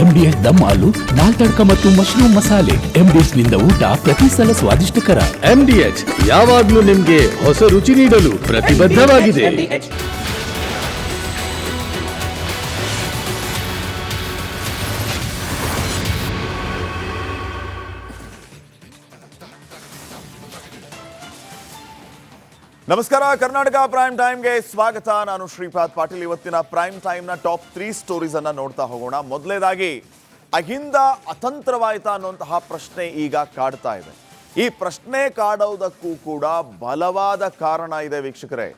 MDH ದಮ್ ಆಲು, ನಾಲ್ ತಡ್ಕ ಮತ್ತು mushroom ಮಸಾಲೆ. MDH ನಿಂದ ಊಟ ಪ್ರತಿ ಸಲ ಸ್ವಾದಿಷ್ಟಕರ. MDH ಯಾವಾಗ್ಲೂ ನಿಮ್ಗೆ ಹೊಸ ರುಚಿ ನೀಡಲು ಪ್ರತಿಬದ್ಧವಾಗಿದೆ. ನಮಸ್ಕಾರ, ಕರ್ನಾಟಕ ಪ್ರೈಮ್ ಟೈಮ್ಗೆ ಸ್ವಾಗತ. ನಾನು ಶ್ರೀಪಾದ್ ಪಾಟೀಲ್. ಇವತ್ತಿನ ಪ್ರೈಮ್ ಟೈಮ್ನ ಟಾಪ್ 3 ಸ್ಟೋರೀಸ್ ಅನ್ನ ನೋಡ್ತಾ ಹೋಗೋಣ. ಮೊದಲನೇದಾಗಿ, ಅಹಿಂದ ಅತಂತ್ರವಾಯಿತಾ ಅನ್ನುವಂತಹ ಪ್ರಶ್ನೆ ಈಗ ಕಾಡ್ತಾ ಇದೆ. ಈ ಪ್ರಶ್ನೆ ಕಾಡೋದಕ್ಕೂ ಕೂಡ ಬಲವಾದ ಕಾರಣ ಇದೆ ವೀಕ್ಷಕರೇ.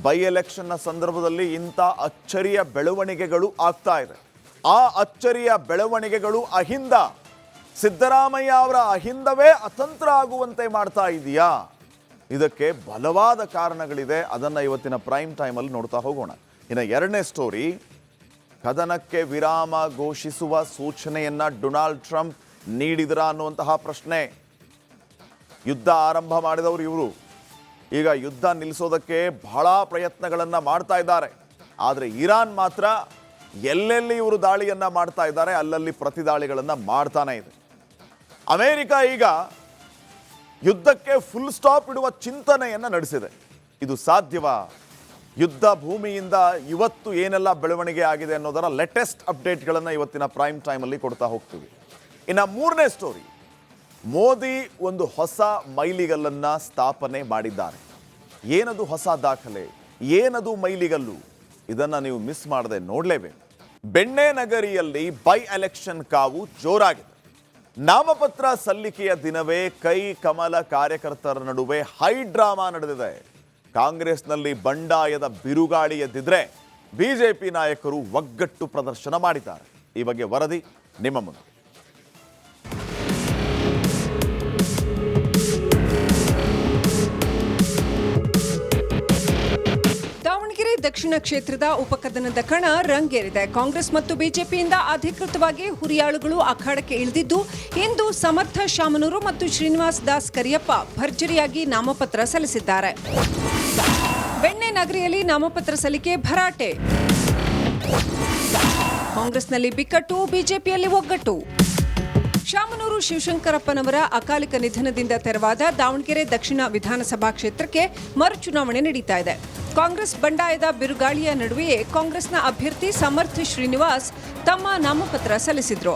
ಬೈ ಎಲೆಕ್ಷನ್ನ ಸಂದರ್ಭದಲ್ಲಿ ಇಂಥ ಅಚ್ಚರಿಯ ಬೆಳವಣಿಗೆಗಳು ಆಗ್ತಾ ಇದೆ. ಆ ಅಚ್ಚರಿಯ ಬೆಳವಣಿಗೆಗಳು ಅಹಿಂದ, ಸಿದ್ದರಾಮಯ್ಯ ಅವರ ಅಹಿಂದವೇ ಅತಂತ್ರ ಆಗುವಂತೆ ಮಾಡ್ತಾ ಇದೆಯಾ? ಇದಕ್ಕೆ ಬಲವಾದ ಕಾರಣಗಳಿದೆ. ಅದನ್ನು ಇವತ್ತಿನ ಪ್ರೈಮ್ ಟೈಮಲ್ಲಿ ನೋಡ್ತಾ ಹೋಗೋಣ. ಇನ್ನು ಎರಡನೇ ಸ್ಟೋರಿ, ಕದನಕ್ಕೆ ವಿರಾಮ ಘೋಷಿಸುವ ಸೂಚನೆಯನ್ನ ಡೊನಾಲ್ಡ್ ಟ್ರಂಪ್ ನೀಡಿದ್ರ ಅನ್ನುವಂತಹ ಪ್ರಶ್ನೆ. ಯುದ್ಧ ಆರಂಭ ಮಾಡಿದವರು ಇವರು. ಈಗ ಯುದ್ಧ ನಿಲ್ಲಿಸೋದಕ್ಕೆ ಬಹಳ ಪ್ರಯತ್ನಗಳನ್ನು ಮಾಡ್ತಾ ಇದ್ದಾರೆ. ಆದರೆ ಇರಾನ್ ಮಾತ್ರ ಎಲ್ಲೆಲ್ಲಿ ಇವರು ದಾಳಿಯನ್ನು ಮಾಡ್ತಾ ಇದ್ದಾರೆ ಅಲ್ಲಲ್ಲಿ ಪ್ರತಿದಾಳಿಗಳನ್ನು ಮಾಡ್ತಾನೆ ಇದೆ. ಅಮೆರಿಕ ಈಗ ಯುದ್ಧಕ್ಕೆ ಫುಲ್ ಸ್ಟಾಪ್ ಇಡುವ ಚಿಂತನೆಯನ್ನು ನಡೆಸಿದೆ. ಇದು ಸಾಧ್ಯವಾ? ಯುದ್ಧ ಭೂಮಿಯಿಂದ ಇವತ್ತು ಏನೆಲ್ಲ ಬೆಳವಣಿಗೆ ಆಗಿದೆ ಅನ್ನೋದರ ಲೇಟೆಸ್ಟ್ ಅಪ್ಡೇಟ್ಗಳನ್ನು ಇವತ್ತಿನ ಪ್ರೈಮ್ ಟೈಮಲ್ಲಿ ಕೊಡ್ತಾ ಹೋಗ್ತೀವಿ. ಇನ್ನು ಮೂರನೇ ಸ್ಟೋರಿ, ಮೋದಿ ಒಂದು ಹೊಸ ಮೈಲಿಗಲ್ಲನ್ನು ಸ್ಥಾಪನೆ ಮಾಡಿದ್ದಾರೆ. ಏನದು ಹೊಸ ದಾಖಲೆ, ಏನದು ಮೈಲಿಗಲ್ಲು? ಇದನ್ನು ನೀವು ಮಿಸ್ ಮಾಡದೆ ನೋಡಲೇಬೇಕು. ಬೆಣ್ಣೆನಗರಿಯಲ್ಲಿ ಬೈ ಎಲೆಕ್ಷನ್ ಕಾವು ಜೋರಾಗಿದೆ. ನಾಮಪತ್ರ ಸಲ್ಲಿಕೆಯ ದಿನವೇ ಕೈ ಕಮಲ ಕಾರ್ಯಕರ್ತರ ನಡುವೆ ಹೈ ಡ್ರಾಮಾ ನಡೆದಿದೆ. ಕಾಂಗ್ರೆಸ್ನಲ್ಲಿ ಬಂಡಾಯದ ಬಿರುಗಾಳಿ ಎದ್ದಿದ್ರೆ ಬಿಜೆಪಿ ನಾಯಕರು ಒಗ್ಗಟ್ಟು ಪ್ರದರ್ಶನ ಮಾಡಿದ್ದಾರೆ. ಈ ಬಗ್ಗೆ ವರದಿ ನಿಮ್ಮ ಮುಂದೆ. ದಾವಣಗೆರೆ ದಕ್ಷಿಣ ಕ್ಷೇತ್ರದ ಉಪಕದನದ ಕಣ ರಂಗೇರಿದೆ. ಕಾಂಗ್ರೆಸ್ ಮತ್ತು ಬಿಜೆಪಿಯಿಂದ ಅಧಿಕೃತವಾಗಿ ಹುರಿಯಾಳುಗಳು ಅಖಾಡಕ್ಕೆ ಇಳಿದಿದ್ದು, ಇಂದು ಸಮರ್ಥ ಶಾಮನೂರು ಮತ್ತು ಶ್ರೀನಿವಾಸ್ ದಾಸ್ ಕರಿಯಪ್ಪ ಭರ್ಜರಿಯಾಗಿ ನಾಮಪತ್ರ ಸಲ್ಲಿಸಿದ್ದಾರೆ. ಬೆಣ್ಣೆ ನಗರಿಯಲ್ಲಿ ನಾಮಪತ್ರ ಸಲ್ಲಿಕೆ ಭರಾಟೆ. ಕಾಂಗ್ರೆಸ್ನಲ್ಲಿ ಬಿಕ್ಕಟ್ಟು, ಬಿಜೆಪಿಯಲ್ಲಿ ಒಗ್ಗಟ್ಟು. ಶಾಮನೂರು ಶಿವಶಂಕರಪ್ಪನವರ ಅಕಾಲಿಕ ನಿಧನದಿಂದ ತೆರವಾದ ದಾವಣಗೆರೆ ದಕ್ಷಿಣ ವಿಧಾನಸಭಾ ಕ್ಷೇತ್ರಕ್ಕೆ ಮರುಚುನಾವಣೆ ನಡೀತಾ ಇದೆ. ಕಾಂಗ್ರೆಸ್ ಬಂಡಾಯದ ಬಿರುಗಾಳಿಯ ನಡುವೆಯೇ ಕಾಂಗ್ರೆಸ್ನ ಅಭ್ಯರ್ಥಿ ಸಮರ್ಥ ಶ್ರೀನಿವಾಸ್ ತಮ್ಮ ನಾಮಪತ್ರ ಸಲ್ಲಿಸಿದ್ರು.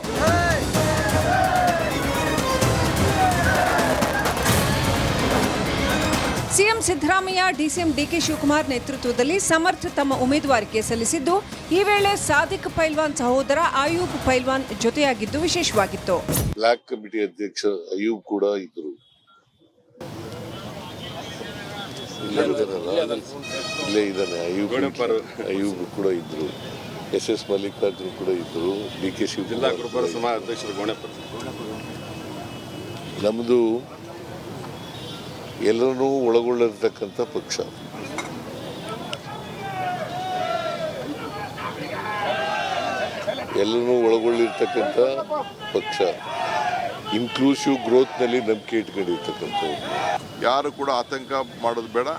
ಸಿಎಂ ಸಿದ್ದರಾಮಯ್ಯ, ಡಿಸಿಎಂ ಡಿಕೆ ಶಿವಕುಮಾರ್ ನೇತೃತ್ವದಲ್ಲಿ ಸಮರ್ಥ ತಮ್ಮ ಉಮೇದುವಾರಿಕೆ ಸಲ್ಲಿಸಿದ್ದು, ಈ ವೇಳೆ ಸಾದಿಕ್ ಪೈಲ್ವಾನ್ ಸಹೋದರ ಆಯೂಬ್ ಪೈಲ್ವಾನ್ ಜೊತೆಯಾಗಿದ್ದು ವಿಶೇಷವಾಗಿತ್ತು. ಬ್ಲಾಕ್ ಕಮಿಟಿ ಅಧ್ಯಕ್ಷ ಅಯೂಬ್ ಕೂಡ ಇದ್ರು. ಇಲ್ಲೇ ಇದ್ದಾನೆ ಅಯೂಬ್ ಕೂಡ ಇದ್ರು. SS ಮಲ್ಲಿಕಾರ್ಜುನ್ ಕೂಡ ಇದ್ರು. DK ಶಿವಕುಮಾರ್ ಅಧ್ಯಕ್ಷರು. ನಮ್ದು ಎಲ್ಲರನ್ನೂ ಒಳಗೊಳ್ಳಿರ್ತಕ್ಕಂಥ ಪಕ್ಷ. ಎಲ್ಲರನ್ನೂ ಒಳಗೊಳ್ಳಿರ್ತಕ್ಕಂಥ ಪಕ್ಷ. ಇನ್ಕ್ಲೂಸಿವ್ ಗ್ರೋತ್ನಲ್ಲಿ ನಂಬಿಕೆ ಇಟ್ಕೊಂಡಿರ್ತಕ್ಕಂಥವ್ರು. ಯಾರು ಕೂಡ ಆತಂಕ ಮಾಡೋದು ಬೇಡ.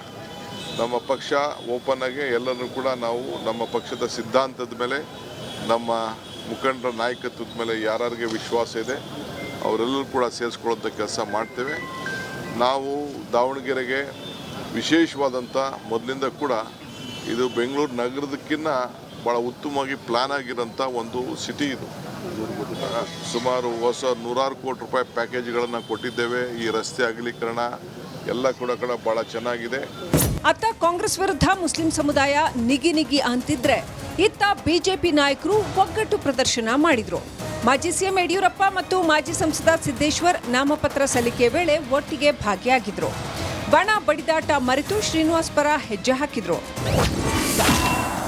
ನಮ್ಮ ಪಕ್ಷ ಓಪನ್ ಆಗಿ ಎಲ್ಲರೂ ಕೂಡ ನಾವು ನಮ್ಮ ಪಕ್ಷದ ಸಿದ್ಧಾಂತದ ಮೇಲೆ, ನಮ್ಮ ಮುಖಂಡರ ನಾಯಕತ್ವದ ಮೇಲೆ ಯಾರಿಗೆ ವಿಶ್ವಾಸ ಇದೆ ಅವರೆಲ್ಲರೂ ಕೂಡ ಸೇರಿಸ್ಕೊಳ್ಳೋಂಥ ಕೆಲಸ ಮಾಡ್ತೇವೆ. ನಾವು ದಾವಣಗೆರೆಗೆ ವಿಶೇಷವಾದಂಥ ಮೊದಲಿಂದ ಕೂಡ ಇದು ಬೆಂಗಳೂರು ನಗರದಕ್ಕಿಂತ ಭಾಳ ಉತ್ತಮವಾಗಿ ಪ್ಲ್ಯಾನ್ ಆಗಿರೋಂಥ ಒಂದು ಸಿಟಿ ಇದು. ಸುಮಾರು ನೂರಾರು ಕೋಟಿ ರೂಪಾಯಿ ಪ್ಯಾಕೇಜ್ಗಳನ್ನು ಕೊಟ್ಟಿದ್ದೇವೆ. ಈ ರಸ್ತೆ ಅಗಲೀಕರಣ ಎಲ್ಲ ಕೂಡ ಭಾಳ ಚೆನ್ನಾಗಿದೆ. ಅತ್ತ ಕಾಂಗ್ರೆಸ್ ವಿರುದ್ಧ ಮುಸ್ಲಿಂ ಸಮುದಾಯ ನಿಗಿ ಅಂತಿದ್ರೆ, ಇತ್ತ ಬಿಜೆಪಿ ನಾಯಕರು ಒಗ್ಗಟ್ಟು ಪ್ರದರ್ಶನ ಮಾಡಿದ್ರು. ಮಾಜಿ ಸಿಎಂ ಯಡಿಯೂರಪ್ಪ ಮತ್ತು ಮಾಜಿ ಸಂಸದ ಸಿದ್ದೇಶ್ವರ್ ನಾಮಪತ್ರ ಸಲ್ಲಿಕೆ ವೇಳೆ ಒಟ್ಟಿಗೆ ಭಾಗಿಯಾಗಿದ್ರು. ಬಣ ಬಡಿದಾಟ ಮರೆತು ಶ್ರೀನಿವಾಸ್ ಪರ ಹೆಜ್ಜೆ ಹಾಕಿದ್ರು.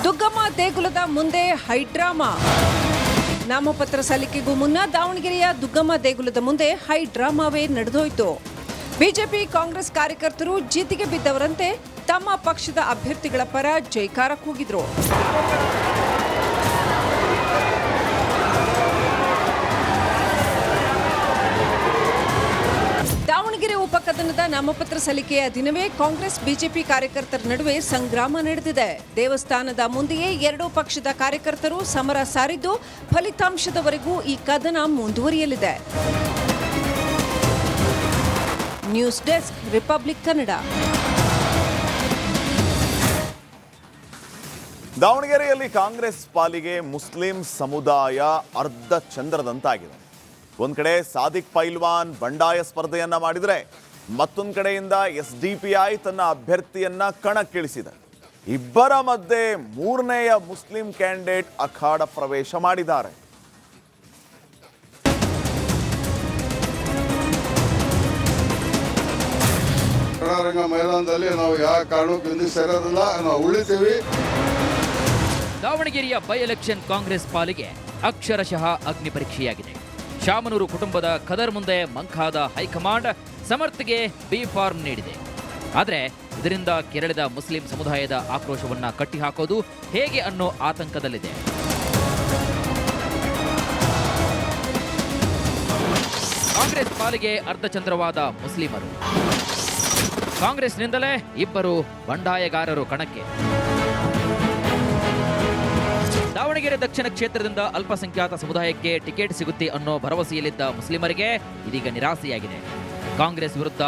ದುಗ್ಗಮ್ಮ ದೇಗುಲದ ಮುಂದೆ ಹೈಡ್ರಾಮಾ. ನಾಮಪತ್ರ ಸಲ್ಲಿಕೆಗೂ ಮುನ್ನ ದಾವಣಗೆರೆಯ ದುಗ್ಗಮ್ಮ ದೇಗುಲದ ಮುಂದೆ ಹೈಡ್ರಾಮಾವೇ ನಡೆದೋಯ್ತು. ಬಿಜೆಪಿ ಕಾಂಗ್ರೆಸ್ ಕಾರ್ಯಕರ್ತರು ಜಿದ್ದಿಗೆ ಬಿದ್ದವರಂತೆ ತಮ್ಮ ಪಕ್ಷದ ಅಭ್ಯರ್ಥಿಗಳ ಪರ ಜೈಕಾರ ಕೂಗಿದ್ರು. ದಾವಣಗೆರೆ ಉಪಕದನ ಸದನದ ನಾಮಪತ್ರ ಸಲ್ಲಿಕೆಯ ದಿನವೇ ಕಾಂಗ್ರೆಸ್ ಬಿಜೆಪಿ ಕಾರ್ಯಕರ್ತರ ನಡುವೆ ಸಂಗ್ರಾಮ ನಡೆದಿದೆ. ದೇವಸ್ಥಾನದ ಮುಂದೆಯೇ ಎರಡೂ ಪಕ್ಷದ ಕಾರ್ಯಕರ್ತರು ಸಮರ ಸಾರಿದ್ದು ಫಲಿತಾಂಶದವರೆಗೂ ಈ ಕದನ ಮುಂದುವರಿಯಲಿದೆ. News desk, Republic Kannada. ದಾವಣಗೆರೆಯಲ್ಲಿ ಕಾಂಗ್ರೆಸ್ ಪಾಲಿಗೆ ಮುಸ್ಲಿಂ ಸಮುದಾಯ ಅರ್ಧ ಚಂದ್ರದಂತಾಗಿದೆ. ಒಂದ್ ಕಡೆ ಸಾದಿಕ್ ಪೈಲ್ವಾನ್ ಬಂಡಾಯ ಸ್ಪರ್ಧೆಯನ್ನ ಮಾಡಿದ್ರೆ, ಮತ್ತೊಂದು ಕಡೆಯಿಂದ SDPI ತನ್ನ ಅಭ್ಯರ್ಥಿಯನ್ನ ಕಣಕ್ಕಿಳಿಸಿದೆ. ಇಬ್ಬರ ಮಧ್ಯೆ ಮೂರನೆಯ ಮುಸ್ಲಿಂ ಕ್ಯಾಂಡಿಡೇಟ್ ಅಖಾಡ ಪ್ರವೇಶ ಮಾಡಿದ್ದಾರೆ. ರಣರಂಗ ಮೈದಾನದಲ್ಲಿ ನಾವು ಯಾವ ಕಾರಣಕ್ಕೂ ಹಿಂದೆ ಸೇರೋದಿಲ್ಲ, ನಾವು ಉಳಿತೀವಿ. ದಾವಣಗೆರೆಯ ಬೈ ಎಲೆಕ್ಷನ್ ಕಾಂಗ್ರೆಸ್ ಪಾಲಿಗೆ ಅಕ್ಷರಶಃ ಅಗ್ನಿ ಪರೀಕ್ಷೆಯಾಗಿದೆ. ಶಾಮನೂರು ಕುಟುಂಬದ ಖದರ್ ಮುಂದೆ ಮಂಕಾದ ಹೈಕಮಾಂಡ್ ಸಮರ್ಥ್ಗೆ ಬಿ ಫಾರ್ಮ್ ನೀಡಿದೆ. ಆದರೆ ಇದರಿಂದ ಕೆರಳಿದ ಮುಸ್ಲಿಂ ಸಮುದಾಯದ ಆಕ್ರೋಶವನ್ನ ಕಟ್ಟಿಹಾಕೋದು ಹೇಗೆ ಅನ್ನೋ ಆತಂಕದಲ್ಲಿದೆ. ಕಾಂಗ್ರೆಸ್ ಪಾಲಿಗೆ ಅರ್ಧಚಂದ್ರವಾದ ಮುಸ್ಲಿಮರು, ಕಾಂಗ್ರೆಸ್ನಿಂದಲೇ ಇಬ್ಬರು ಬಂಡಾಯಗಾರರು ಕಣಕ್ಕೆ. ದಾವಣಗೆರೆ ದಕ್ಷಿಣ ಕ್ಷೇತ್ರದಿಂದ ಅಲ್ಪಸಂಖ್ಯಾತ ಸಮುದಾಯಕ್ಕೆ ಟಿಕೆಟ್ ಸಿಗುತ್ತೆ ಅನ್ನೋ ಭರವಸೆಯಲ್ಲಿದ್ದ ಮುಸ್ಲಿಮರಿಗೆ ಇದೀಗ ನಿರಾಸೆಯಾಗಿದೆ. ಕಾಂಗ್ರೆಸ್ ವಿರುದ್ಧ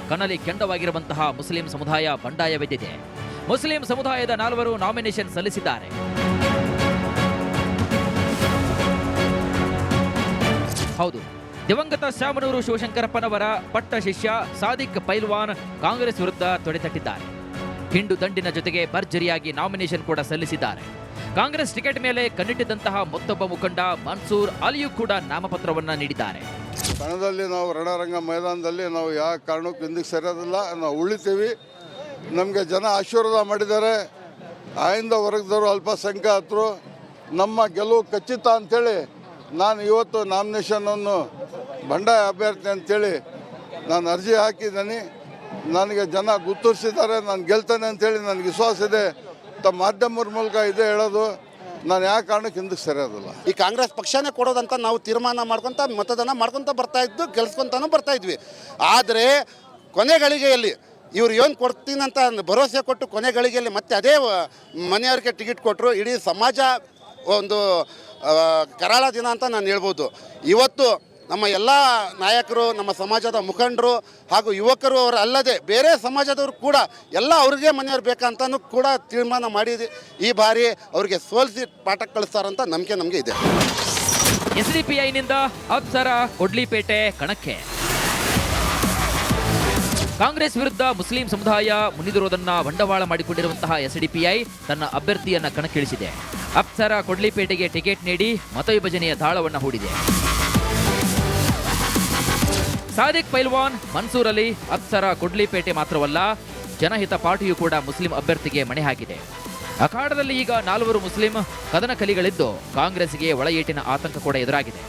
ಕನಲಿ ಕೆಂಡವಾಗಿರುವಂತಹ ಮುಸ್ಲಿಂ ಸಮುದಾಯ ಬಂಡಾಯವೆದ್ದಿದೆ. ಮುಸ್ಲಿಂ ಸಮುದಾಯದ 4 ನಾಮಿನೇಷನ್ ಸಲ್ಲಿಸಿದ್ದಾರೆ. ಹೌದು, ದಿವಂಗತ ಶಾಮನೂರು ಶಿವಶಂಕರಪ್ಪನವರ ಪಟ್ಟ ಶಿಷ್ಯ ಸಾದಿಕ್ ಪೈಲ್ವಾನ್ ಕಾಂಗ್ರೆಸ್ ವಿರುದ್ಧ ತೊಡೆತಟ್ಟಿದ್ದಾರೆ. ಹಿಂಡು ದಂಡಿನ ಜೊತೆಗೆ ಭರ್ಜರಿಯಾಗಿ ನಾಮಿನೇಷನ್ ಕೂಡ ಸಲ್ಲಿಸಿದ್ದಾರೆ. ಕಾಂಗ್ರೆಸ್ ಟಿಕೆಟ್ ಮೇಲೆ ಕಣ್ಣಿಟ್ಟಿದ್ದಂತಹ ಮತ್ತೊಬ್ಬ ಮುಖಂಡ ಮನ್ಸೂರ್ ಅಲಿಯೂ ಕೂಡ ನಾಮಪತ್ರವನ್ನ ನೀಡಿದ್ದಾರೆ. ಕಣದಲ್ಲಿ ನಾವು ರಣರಂಗ ಮೈದಾನದಲ್ಲಿ ನಾವು ಯಾವ ಕಾರಣಕ್ಕೂ ಹಿಂದೆ ಸೇರೋದಿಲ್ಲ, ನಾವು ಉಳಿತೀವಿ. ನಮಗೆ ಜನ ಆಶೀರ್ವಾದ ಮಾಡಿದ್ದಾರೆ. ಆಯಿಂದ ವರ್ಗದವರು ಅಲ್ಪಸಂಖ್ಯಾತರು ನಮ್ಮ ಗೆಲುವು ಖಚಿತ ಅಂಥೇಳಿ ನಾನು ಇವತ್ತು ನಾಮಿನೇಷನನ್ನು ಬಂಡಾಯ ಅಭ್ಯರ್ಥಿ ಅಂಥೇಳಿ ನಾನು ಅರ್ಜಿ ಹಾಕಿದ್ದೀನಿ. ನನಗೆ ಜನ ಗುರುತಿಸಿದ್ದಾರೆ, ನಾನು ಗೆಲ್ತೇನೆ ಅಂಥೇಳಿ ನನಗೆ ವಿಶ್ವಾಸ ಇದೆ. ತಮ್ಮ ಮಾಧ್ಯಮದ ಮೂಲಕ ಇದೇ ಹೇಳೋದು, ನಾನು ಯಾವ ಕಾರಣಕ್ಕೆ ಹಿಂದಕ್ಕೆ ಸರಿಯೋದಿಲ್ಲ. ಈ ಕಾಂಗ್ರೆಸ್ ಪಕ್ಷನೇ ಕೊಡೋದಂತ ನಾವು ತೀರ್ಮಾನ ಮಾಡ್ಕೊತ ಮತದಾನ ಮಾಡ್ಕೊತ ಬರ್ತಾ ಇದ್ದು, ಗೆಲ್ಸ್ಕೊತಾನು ಬರ್ತಾ ಇದ್ವಿ. ಆದರೆ ಕೊನೆ ಗಳಿಗೆಯಲ್ಲಿ ಇವ್ರು ಏನು ಕೊಡ್ತೀನಂತ ಭರವಸೆ ಕೊಟ್ಟು ಕೊನೆ ಗಳಿಗೆಯಲ್ಲಿ ಮತ್ತೆ ಅದೇ ಮನೆಯವ್ರಿಗೆ ಟಿಕೆಟ್ ಕೊಟ್ಟರು. ಇಡೀ ಸಮಾಜ ಒಂದು ಕರಾಳ ದಿನ ಅಂತ ನಾನು ಹೇಳ್ಬೋದು. ಇವತ್ತು ನಮ್ಮ ಎಲ್ಲ ನಾಯಕರು, ನಮ್ಮ ಸಮಾಜದ ಮುಖಂಡರು ಹಾಗೂ ಯುವಕರು ಅವರು ಅಲ್ಲದೆ ಬೇರೆ ಸಮಾಜದವರು ಕೂಡ ಎಲ್ಲ ಅವ್ರಿಗೆ ಮನೆಯವ್ರು ಬೇಕಂತನೂ ಕೂಡ ತೀರ್ಮಾನ ಮಾಡಿ ಈ ಬಾರಿ ಅವರಿಗೆ ಸೋಲಿಸಿ ಪಾಠ ಕಳಿಸ್ತಾರಂತ ನಂಬಿಕೆ ನಮಗೆ ಇದೆ. SDPIನಿಂದ ಅಪ್ಸರ ಕೊಡ್ಲಿಪೇಟೆ ಕಣಕ್ಕೆ. ಕಾಂಗ್ರೆಸ್ ವಿರುದ್ಧ ಮುಸ್ಲಿಂ ಸಮುದಾಯ ಮುನಿದಿರುವುದನ್ನ ಬಂಡವಾಳ ಮಾಡಿಕೊಂಡಿರುವಂತಹ SDPI ತನ್ನ ಅಭ್ಯರ್ಥಿಯನ್ನ ಕಣಕ್ಕಿಳಿಸಿದೆ. ಅಪ್ಸರ ಕೊಡ್ಲಿಪೇಟೆಗೆ ಟಿಕೆಟ್ ನೀಡಿ ಮತವಿಭಜನೆಯ ದಾಳವನ್ನ ಹೂಡಿದೆ. ಸಾದಿಕ್ ಪೈಲ್ವಾನ್, ಮನ್ಸೂರ್ ಅಲಿ, ಅಪ್ಸರ ಕೊಡ್ಲಿಪೇಟೆ ಮಾತ್ರವಲ್ಲ, ಜನಹಿತ ಪಾರ್ಟಿಯು ಕೂಡ ಮುಸ್ಲಿಂ ಅಭ್ಯರ್ಥಿಗೆ ಮಣೆ ಹಾಕಿದೆ. ಅಖಾಡದಲ್ಲಿ ಈಗ 4 ಮುಸ್ಲಿಂ ಕದನ ಕಲಿಗಳಿದ್ದು ಕಾಂಗ್ರೆಸ್ಗೆ ಒಳ ಏಟಿನ ಆತಂಕ ಕೂಡ ಎದುರಾಗಿದೆ.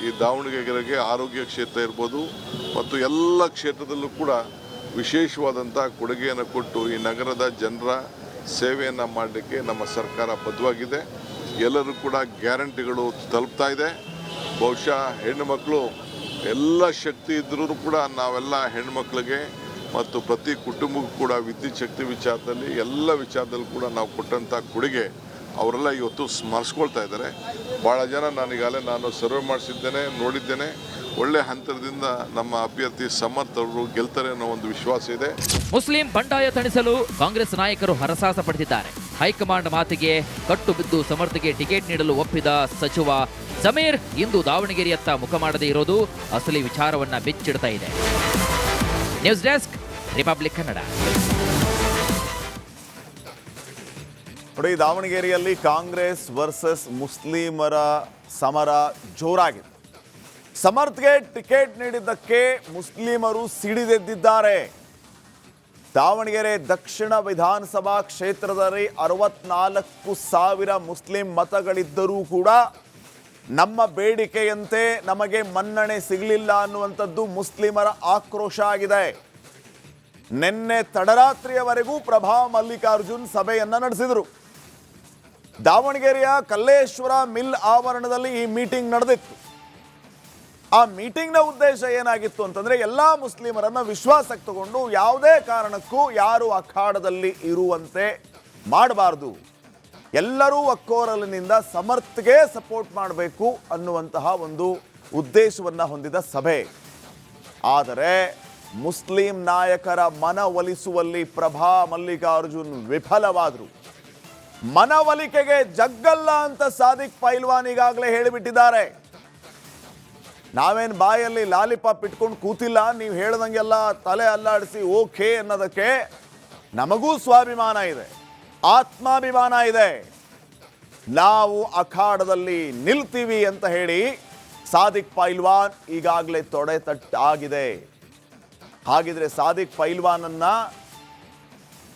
ಈ ದಾವಣಗೆರೆಗೆ ಆರೋಗ್ಯ ಕ್ಷೇತ್ರ ಇರ್ಬೋದು ಮತ್ತು ಎಲ್ಲ ಕ್ಷೇತ್ರದಲ್ಲೂ ಕೂಡ ವಿಶೇಷವಾದಂಥ ಕೊಡುಗೆಯನ್ನು ಕೊಟ್ಟು ಈ ನಗರದ ಜನರ ಸೇವೆಯನ್ನು ಮಾಡಲಿಕ್ಕೆ ನಮ್ಮ ಸರ್ಕಾರ ಬದ್ಧವಾಗಿದೆ. ಎಲ್ಲರೂ ಕೂಡ ಗ್ಯಾರಂಟಿಗಳು ತಲುಪ್ತಾ ಇದೆ. ಬಹುಶಃ ಹೆಣ್ಣು ಮಕ್ಕಳು ಎಲ್ಲ ಶಕ್ತಿ ಇದ್ರೂ ಕೂಡ ನಾವೆಲ್ಲ ಹೆಣ್ಮಕ್ಳಿಗೆ ಮತ್ತು ಪ್ರತಿ ಕುಟುಂಬಕ್ಕೂ ಕೂಡ ವಿದ್ಯುತ್ ಶಕ್ತಿ ವಿಚಾರದಲ್ಲಿ ಎಲ್ಲ ವಿಚಾರದಲ್ಲಿ ಕೂಡ ನಾವು ಕೊಟ್ಟಂಥ ಕೊಡುಗೆ ಅವರೆಲ್ಲ ಇವತ್ತು ಸ್ಮರಿಸ್ಕೊಳ್ತಾ ಇದ್ದಾರೆ. ಭಾಳ ಜನ ನಾನು ಸರ್ವೆ ಮಾಡಿಸಿದ್ದೇನೆ, ನೋಡಿದ್ದೇನೆ. ಒಳ್ಳೆ ಹಂತದಿಂದ ನಮ್ಮ ಅಭ್ಯರ್ಥಿ ಸಮರ್ಥರು ಗೆಲ್ತಾರೆ ಅನ್ನೋ ಒಂದು ವಿಶ್ವಾಸ ಇದೆ. ಮುಸ್ಲಿಂ ಬಂಡಾಯ ತಣಿಸಲು ಕಾಂಗ್ರೆಸ್ ನಾಯಕರು ಹರಸಾಹಸ ಪಡೆದಿದ್ದಾರೆ. ಹೈಕಮಾಂಡ್ ಮಾತಿಗೆ ಕಟ್ಟು ಬಿದ್ದು ಸಮರ್ಥಿಗೆ ಟಿಕೆಟ್ ನೀಡಲು ಒಪ್ಪಿದ ಸಚಿವ ಸಮೀರ್ ಇಂದು ದಾವಣಗೆರೆಯತ್ತ ಮುಖ ಮಾಡದೇ ಇರೋದು ಅಸಲಿ ವಿಚಾರವನ್ನ ಬಿಚ್ಚಿಡ್ತಾ ಇದೆ. News desk, Republic Kannada. ನೋಡಿ, ದಾವಣಗೆರೆಯಲ್ಲಿ ಕಾಂಗ್ರೆಸ್ ವರ್ಸಸ್ ಮುಸ್ಲಿಮರ ಸಮರ ಜೋರಾಗಿದೆ. ಸಮರ್ಥ್ಗೆ ಟಿಕೆಟ್ ನೀಡಿದ್ದಕ್ಕೆ ಮುಸ್ಲಿಮರು ಸಿಡಿದೆದ್ದಿದ್ದಾರೆ. ದಾವಣಗೆರೆ ದಕ್ಷಿಣ ವಿಧಾನಸಭಾ ಕ್ಷೇತ್ರದಲ್ಲಿ 64,000 ಮುಸ್ಲಿಂ ಮತಗಳಿದ್ದರೂ ಕೂಡ ನಮ್ಮ ಬೇಡಿಕೆಯಂತೆ ನಮಗೆ ಮನ್ನಣೆ ಸಿಗಲಿಲ್ಲ ಅನ್ನುವಂಥದ್ದು ಮುಸ್ಲಿಮರ ಆಕ್ರೋಶ ಆಗಿದೆ. ನಿನ್ನೆ ತಡರಾತ್ರಿಯವರೆಗೂ ಪ್ರಭಾ ಮಲ್ಲಿಕಾರ್ಜುನ್ ಸಭೆಯನ್ನ ನಡೆಸಿದರು. ದಾವಣಗೆರೆಯ ಕಲ್ಲೇಶ್ವರ ಮಿಲ್ ಆವರಣದಲ್ಲಿ ಈ ಮೀಟಿಂಗ್ ನಡೆದಿತ್ತು. ಆ ಮೀಟಿಂಗ್ನ ಉದ್ದೇಶ ಏನಾಗಿತ್ತು ಅಂತಂದ್ರೆ ಎಲ್ಲ ಮುಸ್ಲಿಮರನ್ನ ವಿಶ್ವಾಸಕ್ಕೆ ತಗೊಂಡು ಯಾವುದೇ ಕಾರಣಕ್ಕೂ ಯಾರು ಅಖಾಡದಲ್ಲಿ ಇರುವಂತೆ ಮಾಡಬಾರ್ದು, ಎಲ್ಲರೂ ಒಕ್ಕೋರಲಿನಿಂದ ಸಮರ್ಥ್ಗೆ ಸಪೋರ್ಟ್ ಮಾಡಬೇಕು ಅನ್ನುವಂತಹ ಒಂದು ಉದ್ದೇಶವನ್ನ ಹೊಂದಿದ ಸಭೆ. ಆದರೆ ಮುಸ್ಲಿಂ ನಾಯಕರ ಮನವೊಲಿಸುವಲ್ಲಿ ಪ್ರಭಾ ಮಲ್ಲಿಕಾರ್ಜುನ್ ವಿಫಲವಾದರು. ಮನವೊಲಿಕೆಗೆ ಜಗ್ಗಲ್ಲ ಅಂತ ಸಾದಿಕ್ ಪೈಲ್ವಾನ್ ಈಗಾಗಲೇ ಹೇಳಿಬಿಟ್ಟಿದ್ದಾರೆ. ನಾವೇನು ಬಾಯಲ್ಲಿ ಲಾಲಿಪಾಪ್ ಇಟ್ಕೊಂಡು ಕೂತಿಲ್ಲ, ನೀವು ಹೇಳ್ದಂಗೆಲ್ಲ ತಲೆ ಅಲ್ಲಾಡಿಸಿ ಓಕೆ ಅನ್ನೋದಕ್ಕೆ ನಮಗೂ ಸ್ವಾಭಿಮಾನ ಇದೆ, ಆತ್ಮಾಭಿಮಾನ ಇದೆ. ನಾವು ಅಖಾಡದಲ್ಲಿ ನಿಲ್ತೀವಿ ಅಂತ ಹೇಳಿ ಸಾದಿಕ್ ಪೈಲ್ವಾನ್ ಈಗಾಗಲೇ ತೊಡೆ ತಟ್ಟಾಗಿದೆ. ಹಾಗಿದ್ರೆ ಸಾದಿಕ್ ಪೈಲ್ವಾನನ್ನ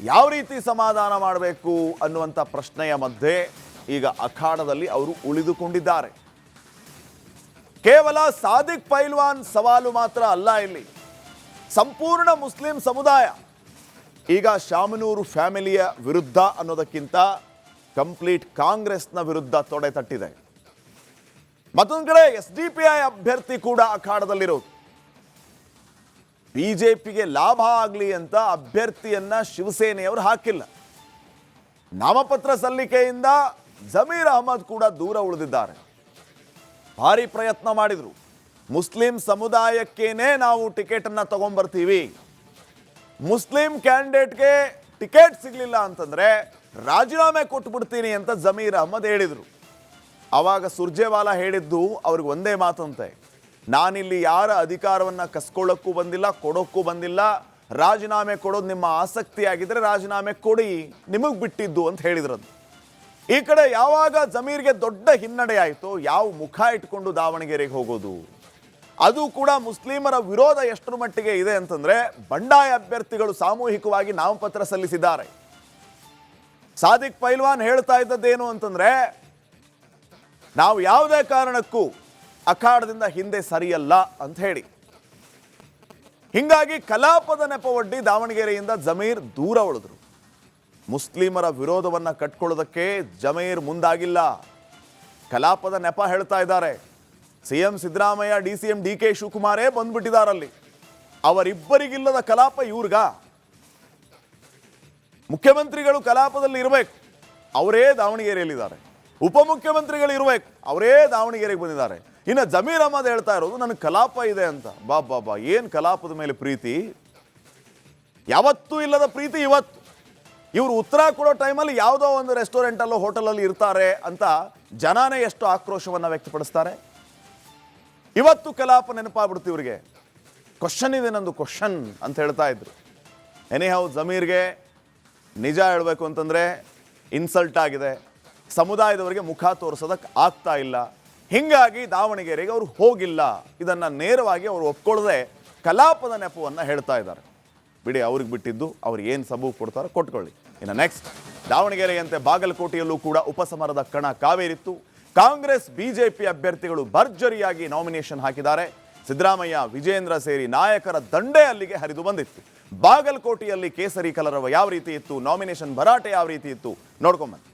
ಯಾವ ರೀತಿ ಸಮಾಧಾನ ಮಾಡಬೇಕು ಅನ್ನುವಂಥ ಪ್ರಶ್ನೆಯ ಮಧ್ಯೆ ಈಗ ಅಖಾಡದಲ್ಲಿ ಅವರು ಉಳಿದುಕೊಂಡಿದ್ದಾರೆ. ಕೇವಲ ಸಾದಿಕ್ ಪೈಲ್ವಾನ್ ಸವಾಲು ಮಾತ್ರ ಅಲ್ಲ, ಇಲ್ಲಿ ಸಂಪೂರ್ಣ ಮುಸ್ಲಿಂ ಸಮುದಾಯ ಈಗ ಶಾಮನೂರು ಫ್ಯಾಮಿಲಿಯ ವಿರುದ್ಧ ಅನ್ನೋದಕ್ಕಿಂತ ಕಂಪ್ಲೀಟ್ ಕಾಂಗ್ರೆಸ್ನ ವಿರುದ್ಧ ತೊಡೆ ತಟ್ಟಿದೆ. ಮತ್ತೊಂದು ಕಡೆ SDPI ಅಭ್ಯರ್ಥಿ ಕೂಡ ಅಖಾಡದಲ್ಲಿರೋದು. ಬಿಜೆಪಿಗೆ ಲಾಭ ಆಗಲಿ ಅಂತ ಅಭ್ಯರ್ಥಿಯನ್ನ ಶಿವಸೇನೆಯವರು ಹಾಕಿಲ್ಲ. ನಾಮಪತ್ರ ಸಲ್ಲಿಕೆಯಿಂದ ಜಮೀರ್ ಅಹಮದ್ ಕೂಡ ದೂರ ಉಳಿದಿದ್ದಾರೆ. ಭಾರಿ ಪ್ರಯತ್ನ ಮಾಡಿದ್ರು, ಮುಸ್ಲಿಂ ಸಮುದಾಯಕ್ಕೇನೆ ನಾವು ಟಿಕೆಟ್ ಅನ್ನ ತಗೊಂಡ್ಬರ್ತೀವಿ, ಮುಸ್ಲಿಂ ಕ್ಯಾಂಡಿಡೇಟ್ಗೆ ಟಿಕೆಟ್ ಸಿಗ್ಲಿಲ್ಲ ಅಂತಂದ್ರೆ ರಾಜೀನಾಮೆ ಕೊಟ್ಬಿಡ್ತೀನಿ ಅಂತ ಜಮೀರ್ ಅಹಮದ್ ಹೇಳಿದ್ರು. ಆವಾಗ ಸುರ್ಜೇವಾಲಾ ಹೇಳಿದ್ದು ಅವ್ರಿಗೆ ಒಂದೇ ಮಾತಂತೆ, ನಾನಿಲ್ಲಿ ಯಾರ ಅಧಿಕಾರವನ್ನ ಕಸ್ಕೊಳ್ಳೋಕ್ಕೂ ಬಂದಿಲ್ಲ, ಕೊಡೋಕ್ಕೂ ಬಂದಿಲ್ಲ, ರಾಜೀನಾಮೆ ಕೊಡೋದು ನಿಮ್ಮ ಆಸಕ್ತಿ ಆಗಿದ್ರೆ ರಾಜೀನಾಮೆ ಕೊಡಿ, ನಿಮಗೆ ಬಿಟ್ಟಿದ್ದು ಅಂತ ಹೇಳಿದ್ರದ್ದು. ಈ ಕಡೆ ಯಾವಾಗ ಜಮೀರ್ಗೆ ದೊಡ್ಡ ಹಿನ್ನಡೆ ಆಯಿತು, ಯಾವ ಮುಖ ಇಟ್ಕೊಂಡು ದಾವಣಗೆರೆಗೆ ಹೋಗೋದು, ಅದು ಕೂಡ ಮುಸ್ಲಿಮರ ವಿರೋಧ ಎಷ್ಟರ ಮಟ್ಟಿಗೆ ಇದೆ ಅಂತಂದ್ರೆ ಬಂಡಾಯ ಅಭ್ಯರ್ಥಿಗಳು ಸಾಮೂಹಿಕವಾಗಿ ನಾಮಪತ್ರ ಸಲ್ಲಿಸಿದ್ದಾರೆ. ಸಾದಿಕ್ ಪೈಲ್ವಾನ್ ಹೇಳ್ತಾ ಇದ್ದದ್ದೇನು ಅಂತಂದ್ರೆ ನಾವು ಯಾವುದೇ ಕಾರಣಕ್ಕೂ ಅಖಾಡದಿಂದ ಹಿಂದೆ ಸರಿಯಲ್ಲ ಅಂತ ಹೇಳಿ. ಹಿಂಗಾಗಿ ಕಲಾಪದ ನೆಪವೊಡ್ಡಿ ದಾವಣಗೆರೆಯಿಂದ ಜಮೀರ್ ದೂರ ಉಳಿದ್ರು. ಮುಸ್ಲಿಮರ ವಿರೋಧವನ್ನ ಕಟ್ಕೊಳ್ಳೋದಕ್ಕೆ ಜಮೀರ್ ಮುಂದಾಗಿಲ್ಲ. ಕಲಾಪದ ನೆಪ ಹೇಳ್ತಾ ಇದ್ದಾರೆ. CM Siddaramaiah, DCM DK ಶಿವಕುಮಾರೇ ಬಂದ್ಬಿಟ್ಟಿದಾರಲ್ಲಿ. ಅವರಿಬ್ಬರಿಗಿಲ್ಲದ ಕಲಾಪ ಇವ್ರಿಗ? ಮುಖ್ಯಮಂತ್ರಿಗಳು ಕಲಾಪದಲ್ಲಿ ಇರಬೇಕು, ಅವರೇ ದಾವಣಗೆರೆಯಲ್ಲಿದ್ದಾರೆ. ಉಪಮುಖ್ಯಮಂತ್ರಿಗಳು ಇರಬೇಕು, ಅವರೇ ದಾವಣಗೆರೆಗೆ ಬಂದಿದ್ದಾರೆ. ಇನ್ನು ಜಮೀರ್ ಅಹಮದ್ ಹೇಳ್ತಾ ಇರೋದು ನನಗೆ ಕಲಾಪ ಇದೆ ಅಂತ. ಬಾ ಏನು ಕಲಾಪದ ಮೇಲೆ ಪ್ರೀತಿ, ಯಾವತ್ತೂ ಇಲ್ಲದ ಪ್ರೀತಿ ಇವತ್ತು. ಇವರು ಉತ್ತರ ಕೊಡೋ ಟೈಮಲ್ಲಿ ಯಾವುದೋ ಒಂದು ರೆಸ್ಟೋರೆಂಟಲ್ಲೋ ಹೋಟೆಲಲ್ಲಿ ಇರ್ತಾರೆ ಅಂತ ಜನನೇ ಎಷ್ಟು ಆಕ್ರೋಶವನ್ನು ವ್ಯಕ್ತಪಡಿಸ್ತಾರೆ. ಇವತ್ತು ಕಲಾಪ ನೆನಪಾಗ್ಬಿಡ್ತು ಇವರಿಗೆ. ಕ್ವಶನ್ ಇದೆ, ನಂದು ಕ್ವಶನ್ ಅಂತ ಹೇಳ್ತಾ ಇದ್ರು. ಎನಿಹೌ ಜಮೀರ್ಗೆ ನಿಜ ಹೇಳಬೇಕು ಅಂತಂದರೆ ಇನ್ಸಲ್ಟ್ ಆಗಿದೆ, ಸಮುದಾಯದವರಿಗೆ ಮುಖ ತೋರಿಸೋದಕ್ಕೆ ಆಗ್ತಾ ಇಲ್ಲ. ಹೀಗಾಗಿ ದಾವಣಗೆರೆಗೆ ಅವರು ಹೋಗಿಲ್ಲ. ಇದನ್ನು ನೇರವಾಗಿ ಅವರು ಒಪ್ಕೊಳ್ಳದೆ ಕಲಾಪದ ನೆಪವನ್ನು ಹೇಳ್ತಾ ಇದ್ದಾರೆ. ಬಿಡಿ, ಅವ್ರಿಗೆ ಬಿಟ್ಟಿದ್ದು, ಅವ್ರು ಏನು ಸಬೂಬು ಕೊಡ್ತಾರೋ ಕೊಟ್ಕೊಳ್ಳಿ. ಇನ್ನು ನೆಕ್ಸ್ಟ್ ದಾವಣಗೆರೆಯಂತೆ ಬಾಗಲಕೋಟೆಯಲ್ಲೂ ಕೂಡ ಉಪಸಮರದ ಕಣ ಕಾವೇರಿತ್ತು. ಕಾಂಗ್ರೆಸ್ ಬಿಜೆಪಿ ಅಭ್ಯರ್ಥಿಗಳು ಭರ್ಜರಿಯಾಗಿ ನಾಮಿನೇಷನ್ ಹಾಕಿದ್ದಾರೆ. ಸಿದ್ದರಾಮಯ್ಯ, ವಿಜೇಂದ್ರ ಸೇರಿ ನಾಯಕರ ದಂಡೇ ಅಲ್ಲಿಗೆ ಹರಿದು ಬಂದಿತ್ತು. ಬಾಗಲಕೋಟೆಯಲ್ಲಿ ಕೇಸರಿ ಕಲರವ ಯಾವ ರೀತಿ ಇತ್ತು, ನಾಮಿನೇಷನ್ ಭರಾಟೆ ಯಾವ ರೀತಿ ಇತ್ತು ನೋಡ್ಕೊಂಬನ್ನಿ.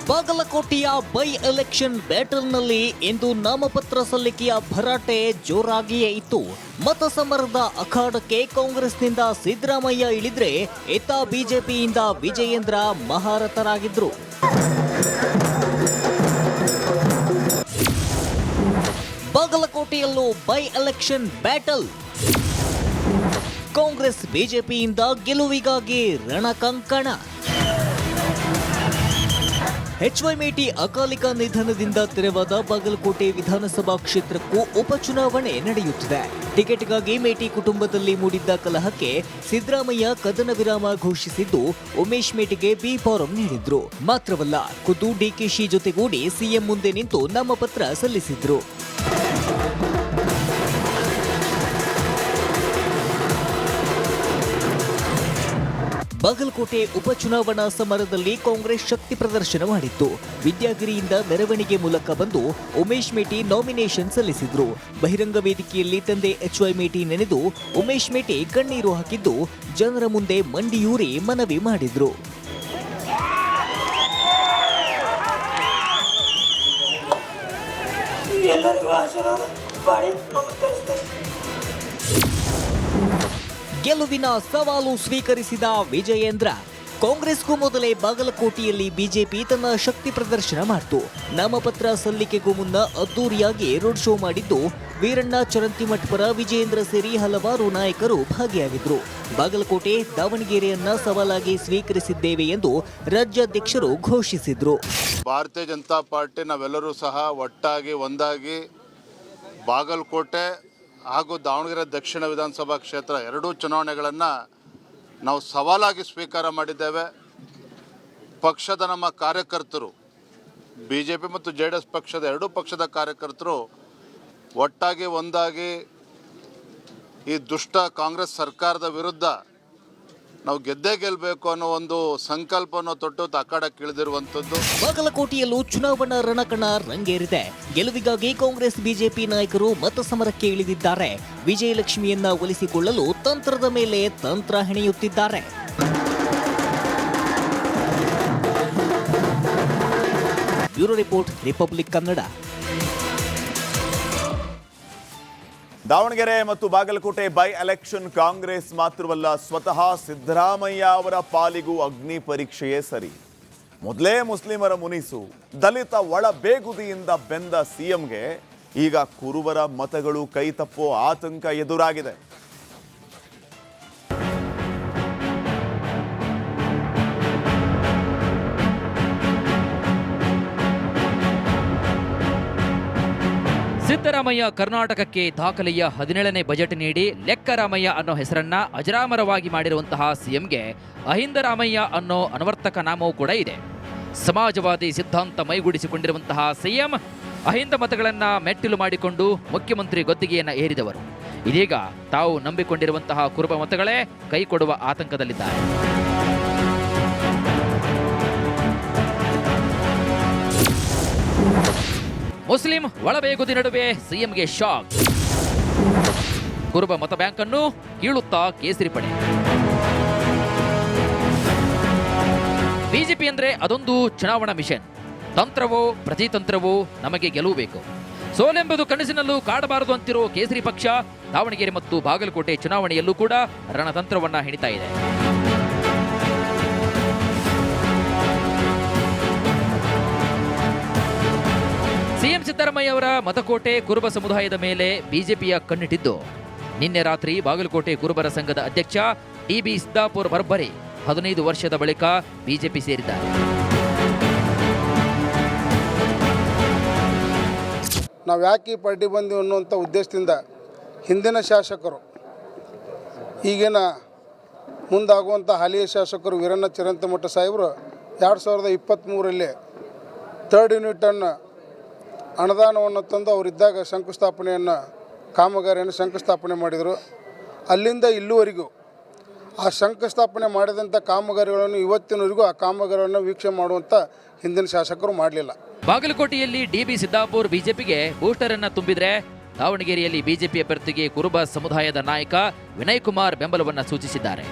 ಬಾಗಲಕೋಟೆಯ ಬೈ ಎಲೆಕ್ಷನ್ ಬ್ಯಾಟಲ್ನಲ್ಲಿ ಇಂದು ನಾಮಪತ್ರ ಸಲ್ಲಿಕೆಯ ಭರಾಟೆ ಜೋರಾಗಿಯೇ ಇತ್ತು. ಮತ ಸಮರದ ಅಖಾಡಕ್ಕೆ ಕಾಂಗ್ರೆಸ್ನಿಂದ ಸಿದ್ದರಾಮಯ್ಯ ಇಳಿದ್ರೆ ಇತ್ತ ಬಿಜೆಪಿಯಿಂದ ವಿಜಯೇಂದ್ರ ಮಹಾರಥರಾಗಿದ್ರು. ಬಾಗಲಕೋಟೆಯಲ್ಲೂ ಬೈ ಎಲೆಕ್ಷನ್ ಬ್ಯಾಟಲ್. ಕಾಂಗ್ರೆಸ್ ಬಿಜೆಪಿಯಿಂದ ಗೆಲುವಿಗಾಗಿ ರಣಕಂಕಣ. HY ಮೇಟಿ ಅಕಾಲಿಕ ನಿಧನದಿಂದ ತೆರವಾದ ಬಾಗಲಕೋಟೆ ವಿಧಾನಸಭಾ ಕ್ಷೇತ್ರಕ್ಕೂ ಉಪಚುನಾವಣೆ ನಡೆಯುತ್ತಿದೆ. ಟಿಕೆಟ್ಗಾಗಿ ಮೇಟಿ ಕುಟುಂಬದಲ್ಲಿ ಮೂಡಿದ್ದ ಕಲಹಕ್ಕೆ ಸಿದ್ದರಾಮಯ್ಯ ಕದನ ವಿರಾಮ ಘೋಷಿಸಿದ್ದು, ಉಮೇಶ್ ಮೇಟಿಗೆ ಬಿ ಫಾರಂ ನೀಡಿದ್ರು. ಮಾತ್ರವಲ್ಲ, ಖುದ್ದು DKಶಿ ಜೊತೆಗೂಡಿ ಸಿಎಂ ಮುಂದೆ ನಿಂತು ನಾಮಪತ್ರ ಸಲ್ಲಿಸಿದ್ರು. ಬಾಗಲಕೋಟೆ ಉಪಚುನಾವಣಾ ಸಮರದಲ್ಲಿ ಕಾಂಗ್ರೆಸ್ ಶಕ್ತಿ ಪ್ರದರ್ಶನ ಮಾಡಿತ್ತು. ವಿದ್ಯಾಗಿರಿಯಿಂದ ಮೆರವಣಿಗೆ ಮೂಲಕ ಬಂದು ಉಮೇಶ್ ಮೇಟಿ ನಾಮಿನೇಷನ್ ಸಲ್ಲಿಸಿದ್ರು. ಬಹಿರಂಗ ವೇದಿಕೆಯಲ್ಲಿ ತಂದೆ HY ಮೇಟಿ ನೆನೆದು ಉಮೇಶ್ ಮೇಟಿ ಕಣ್ಣೀರು ಹಾಕಿದ್ದು ಜನರ ಮುಂದೆ ಮಂಡಿಯೂರಿ ಮನವಿ ಮಾಡಿದ್ರು. ಗೆಲುವಿನ ಸವಾಲು ಸ್ವೀಕರಿಸಿದ ವಿಜಯೇಂದ್ರ. ಕಾಂಗ್ರೆಸ್ಗೂ ಮೊದಲೇ ಬಾಗಲಕೋಟೆಯಲ್ಲಿ ಬಿಜೆಪಿ ತನ್ನ ಶಕ್ತಿ ಪ್ರದರ್ಶನ ಮಾಡಿತು. ನಾಮಪತ್ರ ಸಲ್ಲಿಕೆಗೂ ಮುನ್ನ ಅದ್ದೂರಿಯಾಗಿ ರೋಡ್ ಶೋ ಮಾಡಿದ್ದು ವೀರಣ್ಣ ಚರಂತಿಮಠ್ ಪರ ವಿಜಯೇಂದ್ರ ಸೇರಿ ಹಲವಾರು ನಾಯಕರು ಭಾಗಿಯಾಗಿದ್ರು. ಬಾಗಲಕೋಟೆ, ದಾವಣಗೆರೆಯನ್ನ ಸವಾಲಾಗಿ ಸ್ವೀಕರಿಸಿದ್ದೇವೆ ಎಂದು ರಾಜ್ಯಾಧ್ಯಕ್ಷರು ಘೋಷಿಸಿದ್ರು. ಭಾರತೀಯ ಜನತಾ ಪಾರ್ಟಿ ನಾವೆಲ್ಲರೂ ಸಹ ಒಟ್ಟಾಗಿ ಒಂದಾಗಿ ಬಾಗಲಕೋಟೆ ಹಾಗೂ ದಾವಣಗೆರೆ ದಕ್ಷಿಣ ವಿಧಾನಸಭಾ ಕ್ಷೇತ್ರ ಎರಡೂ ಚುನಾವಣೆಗಳನ್ನು ನಾವು ಸವಾಲಾಗಿ ಸ್ವೀಕಾರ ಮಾಡಿದ್ದೇವೆ. ಪಕ್ಷದ ನಮ್ಮ ಕಾರ್ಯಕರ್ತರು, BJP ಮತ್ತು JDS ಪಕ್ಷದ ಎರಡೂ ಪಕ್ಷದ ಕಾರ್ಯಕರ್ತರು ಒಟ್ಟಾಗಿ ಒಂದಾಗಿ ಈ ದುಷ್ಟ ಕಾಂಗ್ರೆಸ್ ಸರ್ಕಾರದ ವಿರುದ್ಧ ನಾವು ಗೆದ್ದೇ ಗೆಲ್ಲಬೇಕು ಅನ್ನೋ ಒಂದು ಸಂಕಲ್ಪವನ್ನು ತೊಟ್ಟು ಅಖಾಡಕ್ಕೆ ಇಳಿದಿರುವಂಥದ್ದು. ಬಾಗಲಕೋಟೆಯಲ್ಲೂ ಚುನಾವಣಾ ರಣಕಣ ರಂಗೇರಿದೆ. ಗೆಲುವಿಗಾಗಿ ಕಾಂಗ್ರೆಸ್ ಬಿಜೆಪಿ ನಾಯಕರು ಮತ ಸಮರಕ್ಕೆ ಇಳಿದಿದ್ದಾರೆ. ವಿಜಯಲಕ್ಷ್ಮಿಯನ್ನ ಒಲಿಸಿಕೊಳ್ಳಲು ತಂತ್ರದ ಮೇಲೆ ತಂತ್ರ ಹೆಣೆಯುತ್ತಿದ್ದಾರೆ. Bureau report, Republic Kannada. Davangere ಮತ್ತು ಬಾಗಲಕೋಟೆ ಬೈ ಎಲೆಕ್ಷನ್ ಕಾಂಗ್ರೆಸ್ ಮಾತ್ರವಲ್ಲ, ಸ್ವತಃ ಸಿದ್ದರಾಮಯ್ಯ ಅವರ ಪಾಲಿಗೂ ಅಗ್ನಿ ಪರೀಕ್ಷೆಯೇ ಸರಿ. ಮೊದಲೇ ಮುಸ್ಲಿಮರ ಮುನಿಸು, ದಲಿತ ಒಳ ಬೇಗುದಿಯಿಂದ ಬೆಂದ ಸಿಎಂಗೆ ಈಗ ಕುರುಬರ ಮತಗಳು ಕೈ ತಪ್ಪೋ ಆತಂಕ ಎದುರಾಗಿದೆ. ಸಿದ್ದರಾಮಯ್ಯ ಕರ್ನಾಟಕಕ್ಕೆ ದಾಖಲೆಯ 17ನೇ ಬಜೆಟ್ ನೀಡಿ ಲೆಕ್ಕರಾಮಯ್ಯ ಅನ್ನೋ ಹೆಸರನ್ನ ಅಜರಾಮರವಾಗಿ ಮಾಡಿರುವಂತಹ ಸಿಎಂಗೆ ಅಹಿಂದರಾಮಯ್ಯ ಅನ್ನೋ ಅನವರ್ತಕ ನಾಮವೂ ಕೂಡ ಇದೆ. ಸಮಾಜವಾದಿ ಸಿದ್ಧಾಂತ ಮೈಗೂಡಿಸಿಕೊಂಡಿರುವಂತಹ ಸಿಎಂ ಅಹಿಂದ ಮತಗಳನ್ನ ಮೆಟ್ಟಿಲು ಮಾಡಿಕೊಂಡು ಮುಖ್ಯಮಂತ್ರಿ ಗದ್ದುಗೆಯನ್ನ ಏರಿದವರು. ಇದೀಗ ತಾವು ನಂಬಿಕೊಂಡಿರುವಂತಹ ಕುರುಬ ಮತಗಳೇ ಕೈ ಕೊಡುವ ಆತಂಕದಲ್ಲಿದ್ದಾರೆ. ಮುಸ್ಲಿಂ ಒಳಬೇಗುದಿ ನಡುವೆ ಸಿಎಂಗೆ ಶಾಕ್. ಕುರುಬ ಮತ ಬ್ಯಾಂಕ್ ಅನ್ನು ಕೀಳುತ್ತಾ ಕೇಸರಿ ಪಡೆ. ಬಿಜೆಪಿ ಅಂದ್ರೆ ಅದೊಂದು ಚುನಾವಣಾ ಮಿಷನ್. ತಂತ್ರವೋ ಪ್ರತಿತಂತ್ರವೋ ನಮಗೆ ಗೆಲುವು ಬೇಕು. ಸೋಲೆಂಬುದು ಕನಸಿನಲ್ಲೂ ಕಾಡಬಾರದು ಅಂತಿರೋ ಕೇಸರಿ ಪಕ್ಷ ದಾವಣಗೆರೆ ಮತ್ತು ಬಾಗಲಕೋಟೆ ಚುನಾವಣೆಯಲ್ಲೂ ಕೂಡ ರಣತಂತ್ರವನ್ನ ಹೆಣಿತಾ ಇದೆ. ಸಿಎಂ ಸಿದ್ದರಾಮಯ್ಯ ಅವರ ಮತಕೋಟೆ ಕುರುಬ ಸಮುದಾಯದ ಮೇಲೆ ಬಿಜೆಪಿಯ ಕಣ್ಣಿಟ್ಟಿದ್ದು, ನಿನ್ನೆ ರಾತ್ರಿ ಬಾಗಲಕೋಟೆ ಕುರುಬರ ಸಂಘದ ಅಧ್ಯಕ್ಷ TB ಸಿದ್ದಾಪುರ್ ಬರ್ಬರಿ 15 ವರ್ಷದ ಬಳಿಕ ಬಿಜೆಪಿ ಸೇರಿದ್ದಾರೆ. ನಾವು ಯಾಕೆ ಈ ಪಾರ್ಟಿ ಬಂದೀವಿ ಅನ್ನುವಂಥ ಉದ್ದೇಶದಿಂದ ಹಿಂದಿನ ಶಾಸಕರು, ಈಗಿನ ಮುಂದಾಗುವಂಥ ಹಾಲಿಯ ಶಾಸಕರು ವೀರಣ್ಣ ಚರಂತಿಮಠ ಸಾಹೇಬರು 2023ರಲ್ಲಿ 3rd ಯೂನಿಟನ್ನು ಅನುದಾನವನ್ನು ತಂದು ಅವರಿದ್ದಾಗ ಕಾಮಗಾರಿಯನ್ನು ಶಂಕುಸ್ಥಾಪನೆ ಮಾಡಿದರು. ಅಲ್ಲಿಂದ ಇಲ್ಲಿವರೆಗೂ ಆ ಶಂಕುಸ್ಥಾಪನೆ ಮಾಡಿದಂಥ ಕಾಮಗಾರಿಗಳನ್ನು ಇವತ್ತಿನವರೆಗೂ ಆ ಕಾಮಗಾರಿಯನ್ನು ವೀಕ್ಷಣೆ ಮಾಡುವಂಥ ಹಿಂದಿನ ಶಾಸಕರು ಮಾಡಲಿಲ್ಲ. ಬಾಗಲಕೋಟೆಯಲ್ಲಿ DB ಸಿದ್ದಾಪುರ್ ಬಿಜೆಪಿಗೆ ಬೂಸ್ಟರ್ ಅನ್ನ ತುಂಬಿದ್ರೆ, ದಾವಣಗೆರೆಯಲ್ಲಿ ಬಿಜೆಪಿ ಅಭ್ಯರ್ಥಿಗೆ ಕುರುಬ ಸಮುದಾಯದ ನಾಯಕ ವಿನಯ್ ಕುಮಾರ್ ಬೆಂಬಲವನ್ನ ಸೂಚಿಸಿದ್ದಾರೆ.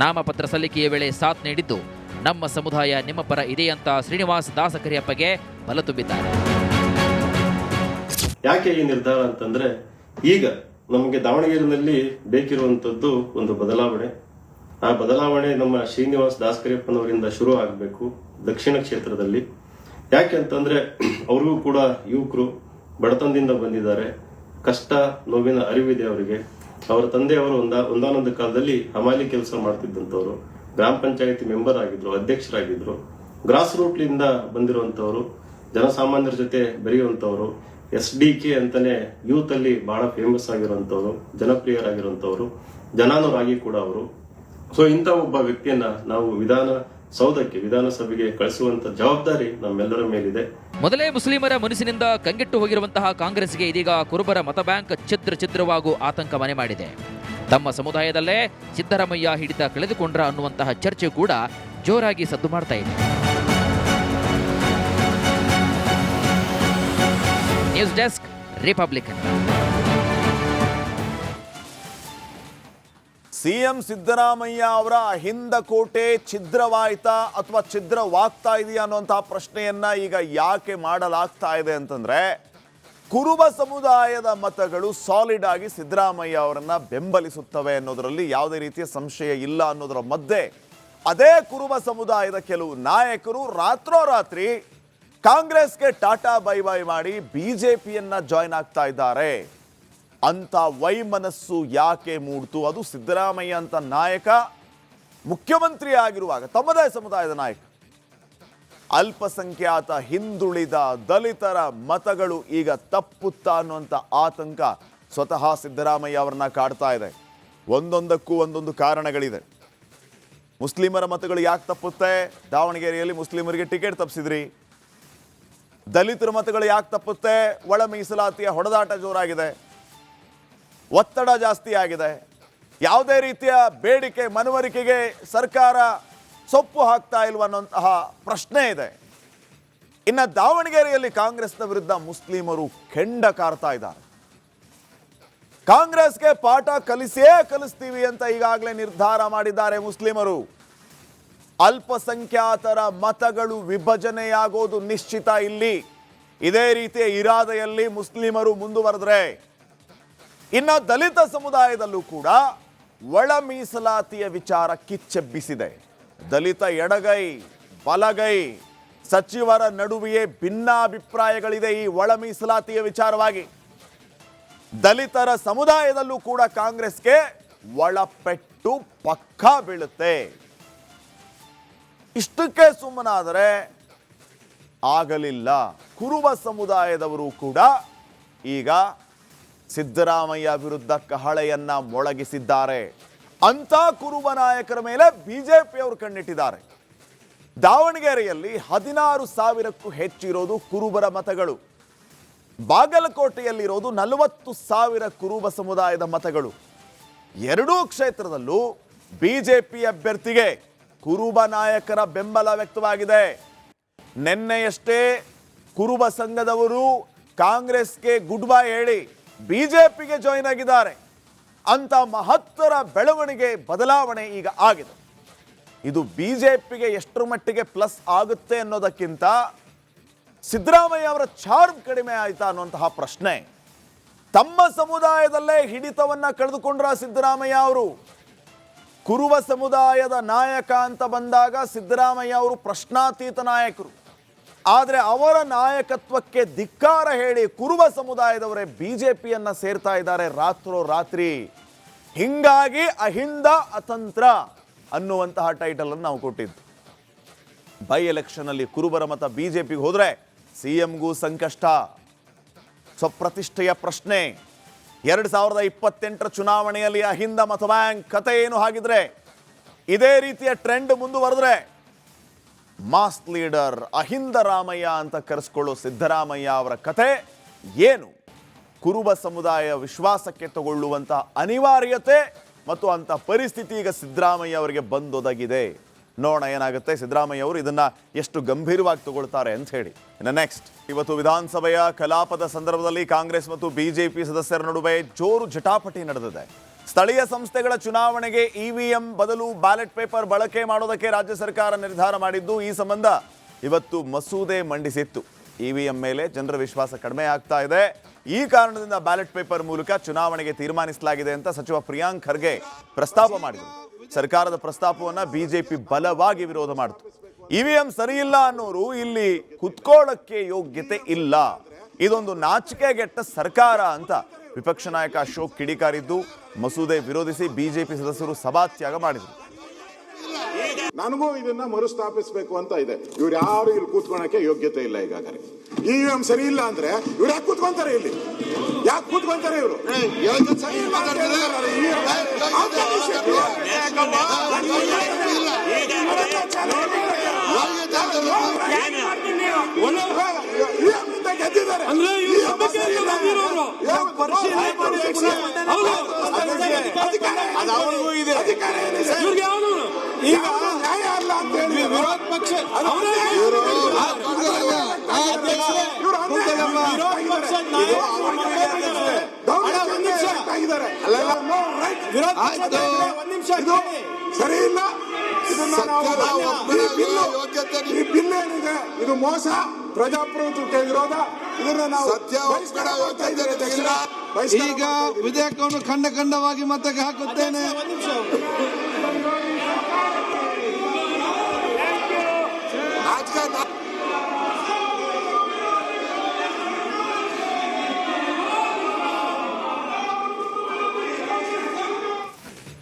ನಾಮಪತ್ರ ಸಲ್ಲಿಕೆಯ ವೇಳೆ ಸಾಥ್ ನೀಡಿದ್ದು, ನಮ್ಮ ಸಮುದಾಯ ನಿಮ್ಮ ಪರ ಇದೆ ಅಂತ ಶ್ರೀನಿವಾಸ್ ದಾಸಕರಿಯಪ್ಪಗೆ ಬಲ ತುಂಬಿದ್ದಾರೆ. ಯಾಕೆ ಈ ನಿರ್ಧಾರ ಅಂತಂದ್ರೆ, ಈಗ ನಮಗೆ ದಾವಣಗೆರೆಯಲ್ಲಿ ಬೇಕಿರುವಂತದ್ದು ಒಂದು ಬದಲಾವಣೆ. ಆ ಬದಲಾವಣೆ ನಮ್ಮ ಶ್ರೀನಿವಾಸ್ ದಾಸಕರಿಯಪ್ಪನವರಿಂದ ಶುರು ಆಗಬೇಕು ದಕ್ಷಿಣ ಕ್ಷೇತ್ರದಲ್ಲಿ. ಯಾಕೆ ಅಂತಂದ್ರೆ, ಅವ್ರಿಗೂ ಕೂಡ ಯುವಕರು ಬಡತನದಿಂದ ಬಂದಿದ್ದಾರೆ, ಕಷ್ಟ ನೋವಿನ ಅರಿವಿದೆ ಅವರಿಗೆ. ಅವರ ತಂದೆಯವರು ಒಂದಾನೊಂದು ಕಾಲದಲ್ಲಿ ಹಮಾಲಿ ಕೆಲಸ ಮಾಡ್ತಿದ್ದಂಥವ್ರು, ಗ್ರಾಮ ಪಂಚಾಯತಿ ಮೆಂಬರ್ ಆಗಿದ್ರು, ಅಧ್ಯಕ್ಷರಾಗಿದ್ರು. ಗ್ರಾಸ್ ರೂಟ್ಲಿಂದ ಬಂದಿರುವಂತವ್ರು, ಜನಸಾಮಾನ್ಯರ ಜೊತೆ ಬೆರೆಯುವಂತವ್ರು, SDK ಅಂತಾನೆ ಯೂತ್ ಅಲ್ಲಿ ಬಹಳ ಫೇಮಸ್ ಆಗಿರುವಂತವ್ರು, ಜನಪ್ರಿಯರಾಗಿರುವಂತವ್ರು, ಜನಾನುರಾಗಿ ಕೂಡ ಅವರು. ಸೊ ಇಂಥ ಒಬ್ಬ ವ್ಯಕ್ತಿಯನ್ನ ನಾವು ವಿಧಾನಸಭೆಗೆ ಕಳಿಸುವಂತ ಜವಾಬ್ದಾರಿ ನಮ್ಮೆಲ್ಲರ ಮೇಲಿದೆ. ಮೊದಲೇ ಮುಸ್ಲಿಮರ ಮುನಿಸಿನಿಂದ ಕಂಗೆಟ್ಟು ಹೋಗಿರುವಂತಹ ಕಾಂಗ್ರೆಸ್ಗೆ ಇದೀಗ ಕುರುಬರ ಮತ ಬ್ಯಾಂಕ್ ಛಿದ್ರವಾಗುವ ಆತಂಕ ಮನೆ ಮಾಡಿದೆ. ತಮ್ಮ ಸಮುದಾಯದಲ್ಲೇ ಸಿದ್ದರಾಮಯ್ಯ ಹಿಡಿತ ಕಳೆದುಕೊಂಡ್ರ ಅನ್ನುವಂತಹ ಚರ್ಚೆ ಕೂಡ ಜೋರಾಗಿ ಸದ್ದು ಮಾಡ್ತಾ ಇದೆ. News desk, Republican. CM Siddaramaiah ಅವರ ಅಹಿಂದ ಕೋಟೆ ಛಿದ್ರವಾಯ್ತಾ ಅಥವಾ ಛಿದ್ರವಾಗ್ತಾ ಇದೆಯಾ ಅನ್ನುವಂತಹ ಪ್ರಶ್ನೆಯನ್ನ ಈಗ ಯಾಕೆ ಮಾಡಲಾಗ್ತಾ ಇದೆ ಅಂತಂದ್ರೆ, ಕುರುಬ ಸಮುದಾಯದ ಮತಗಳು ಸಾಲಿಡ್ ಆಗಿ ಸಿದ್ದರಾಮಯ್ಯ ಅವರನ್ನ ಬೆಂಬಲಿಸುತ್ತವೆ ಅನ್ನೋದರಲ್ಲಿ ಯಾವುದೇ ರೀತಿಯ ಸಂಶಯ ಇಲ್ಲ ಅನ್ನೋದರ ಮಧ್ಯೆ ಅದೇ ಕುರುಬ ಸಮುದಾಯದ ಕೆಲವು ನಾಯಕರು ರಾತ್ರೋರಾತ್ರಿ ಕಾಂಗ್ರೆಸ್ಗೆ ಟಾಟಾ ಬೈ ಬೈ ಮಾಡಿ ಬಿಜೆಪಿಯನ್ನ ಜಾಯ್ನ್ ಆಗ್ತಾ ಇದ್ದಾರೆ. ಅಂತ ವೈಮನಸ್ಸು ಯಾಕೆ ಮೂಡ್ತು? ಅದು ಸಿದ್ದರಾಮಯ್ಯ ಅಂತ ನಾಯಕ ಮುಖ್ಯಮಂತ್ರಿ ಆಗಿರುವಾಗ ತಮ್ಮದೇ ಸಮುದಾಯದ ನಾಯಕ, ಅಲ್ಪಸಂಖ್ಯಾತ ಹಿಂದುಳಿದ ದಲಿತರ ಮತಗಳು ಈಗ ತಪ್ಪುತ್ತಾ ಅನ್ನುವಂಥ ಆತಂಕ ಸ್ವತಃ ಸಿದ್ದರಾಮಯ್ಯ ಅವರನ್ನ ಕಾಡ್ತಾ ಇದೆ. ಒಂದೊಂದಕ್ಕೂ ಒಂದೊಂದು ಕಾರಣಗಳಿದೆ. ಮುಸ್ಲಿಮರ ಮತಗಳು ಯಾಕೆ ತಪ್ಪುತ್ತೆ? ದಾವಣಗೆರೆಯಲ್ಲಿ ಮುಸ್ಲಿಮರಿಗೆ ಟಿಕೆಟ್ ತಪ್ಪಿಸಿದ್ರಿ. ದಲಿತರ ಮತಗಳು ಯಾಕೆ ತಪ್ಪುತ್ತೆ? ಒಳ ಮೀಸಲಾತಿಯ ಹೊಡೆದಾಟ ಜೋರಾಗಿದೆ, ಒತ್ತಡ ಜಾಸ್ತಿ ಆಗಿದೆ, ಯಾವುದೇ ರೀತಿಯ ಬೇಡಿಕೆ ಮನವರಿಕೆಗೆ ಸರ್ಕಾರ ಸೊಪ್ಪು ಹಾಕ್ತಾ ಇಲ್ವ ಅನ್ನೋಂತಹ ಪ್ರಶ್ನೆ ಇದೆ. ಇನ್ನು ದಾವಣಗೆರೆಯಲ್ಲಿ ಕಾಂಗ್ರೆಸ್ನ ವಿರುದ್ಧ ಮುಸ್ಲಿಮರು ಕೆಂಡ ಕಾರ್ತಾ ಇದ್ದಾರೆ. ಕಾಂಗ್ರೆಸ್ಗೆ ಪಾಠ ಕಲಿಸ್ತೀವಿ ಅಂತ ಈಗಾಗಲೇ ನಿರ್ಧಾರ ಮಾಡಿದ್ದಾರೆ ಮುಸ್ಲಿಮರು. ಅಲ್ಪಸಂಖ್ಯಾತರ ಮತಗಳು ವಿಭಜನೆಯಾಗೋದು ನಿಶ್ಚಿತ. ಇಲ್ಲಿ ಇದೇ ರೀತಿಯ ಇರಾದೆಯಲ್ಲಿ ಮುಸ್ಲಿಮರು ಮುಂದುವರೆದ್ರೆ, ಇನ್ನು ದಲಿತ ಸಮುದಾಯದಲ್ಲೂ ಕೂಡ ಒಳ ಮೀಸಲಾತಿಯ ವಿಚಾರ ಕಿಚ್ಚೆಬ್ಬಿಸಿದೆ. ದಲಿತ ಎಡಗೈ ಬಲಗೈ ಸಚಿವರ ನಡುವೆಯೇ ಭಿನ್ನಾಭಿಪ್ರಾಯಗಳಿದೆ ಈ ಒಳ ಮೀಸಲಾತಿಯ ವಿಚಾರವಾಗಿ. ದಲಿತರ ಸಮುದಾಯದಲ್ಲೂ ಕೂಡ ಕಾಂಗ್ರೆಸ್ಗೆ ಒಳಪೆಟ್ಟು ಪಕ್ಕಾ ಬೀಳುತ್ತೆ. ಇಷ್ಟಕ್ಕೆ ಸುಮ್ಮನಾದರೆ ಆಗಲಿಲ್ಲ. ಕುರುಬ ಸಮುದಾಯದವರು ಕೂಡ ಈಗ ಸಿದ್ದರಾಮಯ್ಯ ವಿರುದ್ಧ ಕಹಳೆಯನ್ನ ಮೊಳಗಿಸಿದ್ದಾರೆ. ಅಂತ ಕುರುಬ ನಾಯಕರ ಮೇಲೆ ಬಿಜೆಪಿಯವರು ಕಣ್ಣಿಟ್ಟಿದ್ದಾರೆ. ದಾವಣಗೆರೆಯಲ್ಲಿ 16,000ಕ್ಕೂ ಹೆಚ್ಚಿರೋದು ಕುರುಬರ ಮತಗಳು. ಬಾಗಲಕೋಟೆಯಲ್ಲಿರೋದು 40,000 ಕುರುಬ ಸಮುದಾಯದ ಮತಗಳು. ಎರಡೂ ಕ್ಷೇತ್ರದಲ್ಲೂ ಬಿಜೆಪಿ ಅಭ್ಯರ್ಥಿಗೆ ಕುರುಬ ನಾಯಕರ ಬೆಂಬಲ ವ್ಯಕ್ತವಾಗಿದೆ. ನಿನ್ನೆಯಷ್ಟೇ ಕುರುಬ ಸಂಘದವರು ಕಾಂಗ್ರೆಸ್ಗೆ ಗುಡ್ ಬೈ ಹೇಳಿ ಬಿಜೆಪಿಗೆ ಜಾಯಿನ್ ಆಗಿದ್ದಾರೆ. ಅಂತ ಮಹತ್ತರ ಬೆಳವಣಿಗೆ ಬದಲಾವಣೆ ಈಗ ಆಗಿದೆ. ಇದು ಬಿಜೆಪಿಗೆ ಎಷ್ಟರ ಮಟ್ಟಿಗೆ ಪ್ಲಸ್ ಆಗುತ್ತೆ ಅನ್ನೋದಕ್ಕಿಂತ ಸಿದ್ದರಾಮಯ್ಯ ಅವರ ಚಾರ್ಮ್ ಕಡಿಮೆ ಆಯ್ತಾ ಅನ್ನುವಂತಹ ಪ್ರಶ್ನೆ. ತಮ್ಮ ಸಮುದಾಯದಲ್ಲೇ ಹಿಡಿತವನ್ನ ಕಳೆದುಕೊಂಡ್ರ ಸಿದ್ದರಾಮಯ್ಯ ಅವರು. ಕುರುಬ ಸಮುದಾಯದ ನಾಯಕ ಅಂತ ಬಂದಾಗ ಸಿದ್ದರಾಮಯ್ಯ ಅವರು ಪ್ರಶ್ನಾತೀತ ನಾಯಕರು. ಆದರೆ ಅವರ ನಾಯಕತ್ವಕ್ಕೆ ಧಿಕ್ಕಾರ ಹೇಳಿ ಕುರುಬ ಸಮುದಾಯದವರೇ ಬಿಜೆಪಿಯನ್ನ ಸೇರ್ತಾ ಇದ್ದಾರೆ ರಾತ್ರೋರಾತ್ರಿ. ಹಿಂಗಾಗಿ ಅಹಿಂದ ಅತಂತ್ರ ಅನ್ನುವಂತಹ ಟೈಟಲ್ ಅನ್ನು ನಾವು ಕೊಟ್ಟಿದ್ದು. ಬೈ ಎಲೆಕ್ಷನ್ ಅಲ್ಲಿ ಕುರುಬರ ಮತ ಬಿಜೆಪಿಗೆ ಹೋದ್ರೆ ಸಿಎಂಗೂ ಸಂಕಷ್ಟ. ಸ್ವಪ್ರತಿಷ್ಠೆಯ ಪ್ರಶ್ನೆ. 2028 ಚುನಾವಣೆಯಲ್ಲಿ ಅಹಿಂದ ಮತ ಬ್ಯಾಂಕ್ ಕತೆ ಏನು ಹಾಗಿದ್ರೆ, ಇದೇ ರೀತಿಯ ಟ್ರೆಂಡ್ ಮುಂದುವರೆದ್ರೆ ಮಾಸ್ ಲೀಡರ್ ಅಹಿಂದ ರಾಮಯ್ಯ ಅಂತ ಕರೆಸ್ಕೊಳ್ಳೋ ಸಿದ್ದರಾಮಯ್ಯ ಅವರ ಕತೆ ಏನು? ಕುರುಬ ಸಮುದಾಯ ವಿಶ್ವಾಸಕ್ಕೆ ತಗೊಳ್ಳುವಂತಹ ಅನಿವಾರ್ಯತೆ ಮತ್ತು ಅಂತ ಪರಿಸ್ಥಿತಿ ಈಗ ಸಿದ್ದರಾಮಯ್ಯ ಅವರಿಗೆ ಬಂದೊದಗಿದೆ. ನೋಡೋಣ ಏನಾಗುತ್ತೆ, ಸಿದ್ದರಾಮಯ್ಯ ಅವರು ಇದನ್ನ ಎಷ್ಟು ಗಂಭೀರವಾಗಿ ತಗೊಳ್ತಾರೆ ಅಂತ ಹೇಳಿ. ಇನ್ನು ನೆಕ್ಸ್ಟ್, ಇವತ್ತು ವಿಧಾನಸಭೆಯ ಕಲಾಪದ ಸಂದರ್ಭದಲ್ಲಿ ಕಾಂಗ್ರೆಸ್ ಮತ್ತು ಬಿಜೆಪಿ ಸದಸ್ಯರ ನಡುವೆ ಜೋರು ಜಟಾಪಟಿ ನಡೆದಿದೆ. ಸ್ಥಳೀಯ ಸಂಸ್ಥೆಗಳ ಚುನಾವಣೆಗೆ ಇವಿಎಂ ಬದಲು ಬ್ಯಾಲೆಟ್ ಪೇಪರ್ ಬಳಕೆ ಮಾಡೋದಕ್ಕೆ ರಾಜ್ಯ ಸರ್ಕಾರ ನಿರ್ಧಾರ ಮಾಡಿದ್ದು, ಈ ಸಂಬಂಧ ಇವತ್ತು ಮಸೂದೆ ಮಂಡಿಸಿತ್ತು. ಇವಿಎಂ ಮೇಲೆ ಜನರ ವಿಶ್ವಾಸ ಕಡಿಮೆ ಆಗ್ತಾ ಇದೆ. ಈ ಕಾರಣದಿಂದ ಬ್ಯಾಲೆಟ್ ಪೇಪರ್ ಮೂಲಕ ಚುನಾವಣೆಗೆ ತೀರ್ಮಾನಿಸಲಾಗಿದೆ ಅಂತ ಸಚಿವ ಪ್ರಿಯಾಂಕ್ ಖರ್ಗೆ ಪ್ರಸ್ತಾಪ ಮಾಡಿದರು. ಸರ್ಕಾರದ ಪ್ರಸ್ತಾಪವನ್ನ ಬಿಜೆಪಿ ಬಲವಾಗಿ ವಿರೋಧ ಮಾಡಿತು. ಇವಿಎಂ ಸರಿಯಿಲ್ಲ ಅನ್ನೋರು ಇಲ್ಲಿ ಕುತ್ಕೊಳ್ಳಕ್ಕೆ ಯೋಗ್ಯತೆ ಇಲ್ಲ, ಇದೊಂದು ನಾಚಿಕೆಗೆಟ್ಟ ಸರ್ಕಾರ ಅಂತ ವಿಪಕ್ಷ ನಾಯಕ ಅಶೋಕ್ ಕಿಡಿಕಾರಿದ್ದು ಮಸೂದೆ ವಿರೋಧಿಸಿ ಬಿಜೆಪಿ ಸದಸ್ಯರು ಸಭಾತ್ಯಾಗ ಮಾಡಿದರು. ನನಗೂ ಇದನ್ನ ಮರುಸ್ಥಾಪಿಸಬೇಕು ಅಂತ ಇದೆ. ಇವ್ರು ಯಾರು ಇಲ್ಲಿ ಕೂತ್ಕೊಳಕ್ಕೆ ಯೋಗ್ಯತೆ ಇಲ್ಲ. ಈಗಾಗಲೇ ಇವಿಎಂ ಸರಿ ಇಲ್ಲ ಅಂದ್ರೆ ಇವ್ರು ಯಾಕೆ ಕೂತ್ಕೊಂತಾರೆ? ಇಲ್ಲಿ ಯಾಕೆ ಕೂತ್ಕೊಂತಾರೆ ಇವರು? ಗೆದ್ದಿದ್ದಾರೆ. ವಿರೋಧ ಪಕ್ಷ ಸರಿ ಇಲ್ಲ. ಈ ಬಿಲ್ ಏನಿದೆ ಇದು ಮೋಸ, ಪ್ರಜಾಪ್ರಭುತ್ವಕ್ಕೆ ವಿರೋಧ. ಇದನ್ನ ನಾವು ಈಗ ವಿಧೇಯಕವನ್ನು ಖಂಡವಾಗಿ ಮತಕ್ಕೆ ಹಾಕುತ್ತೇನೆ.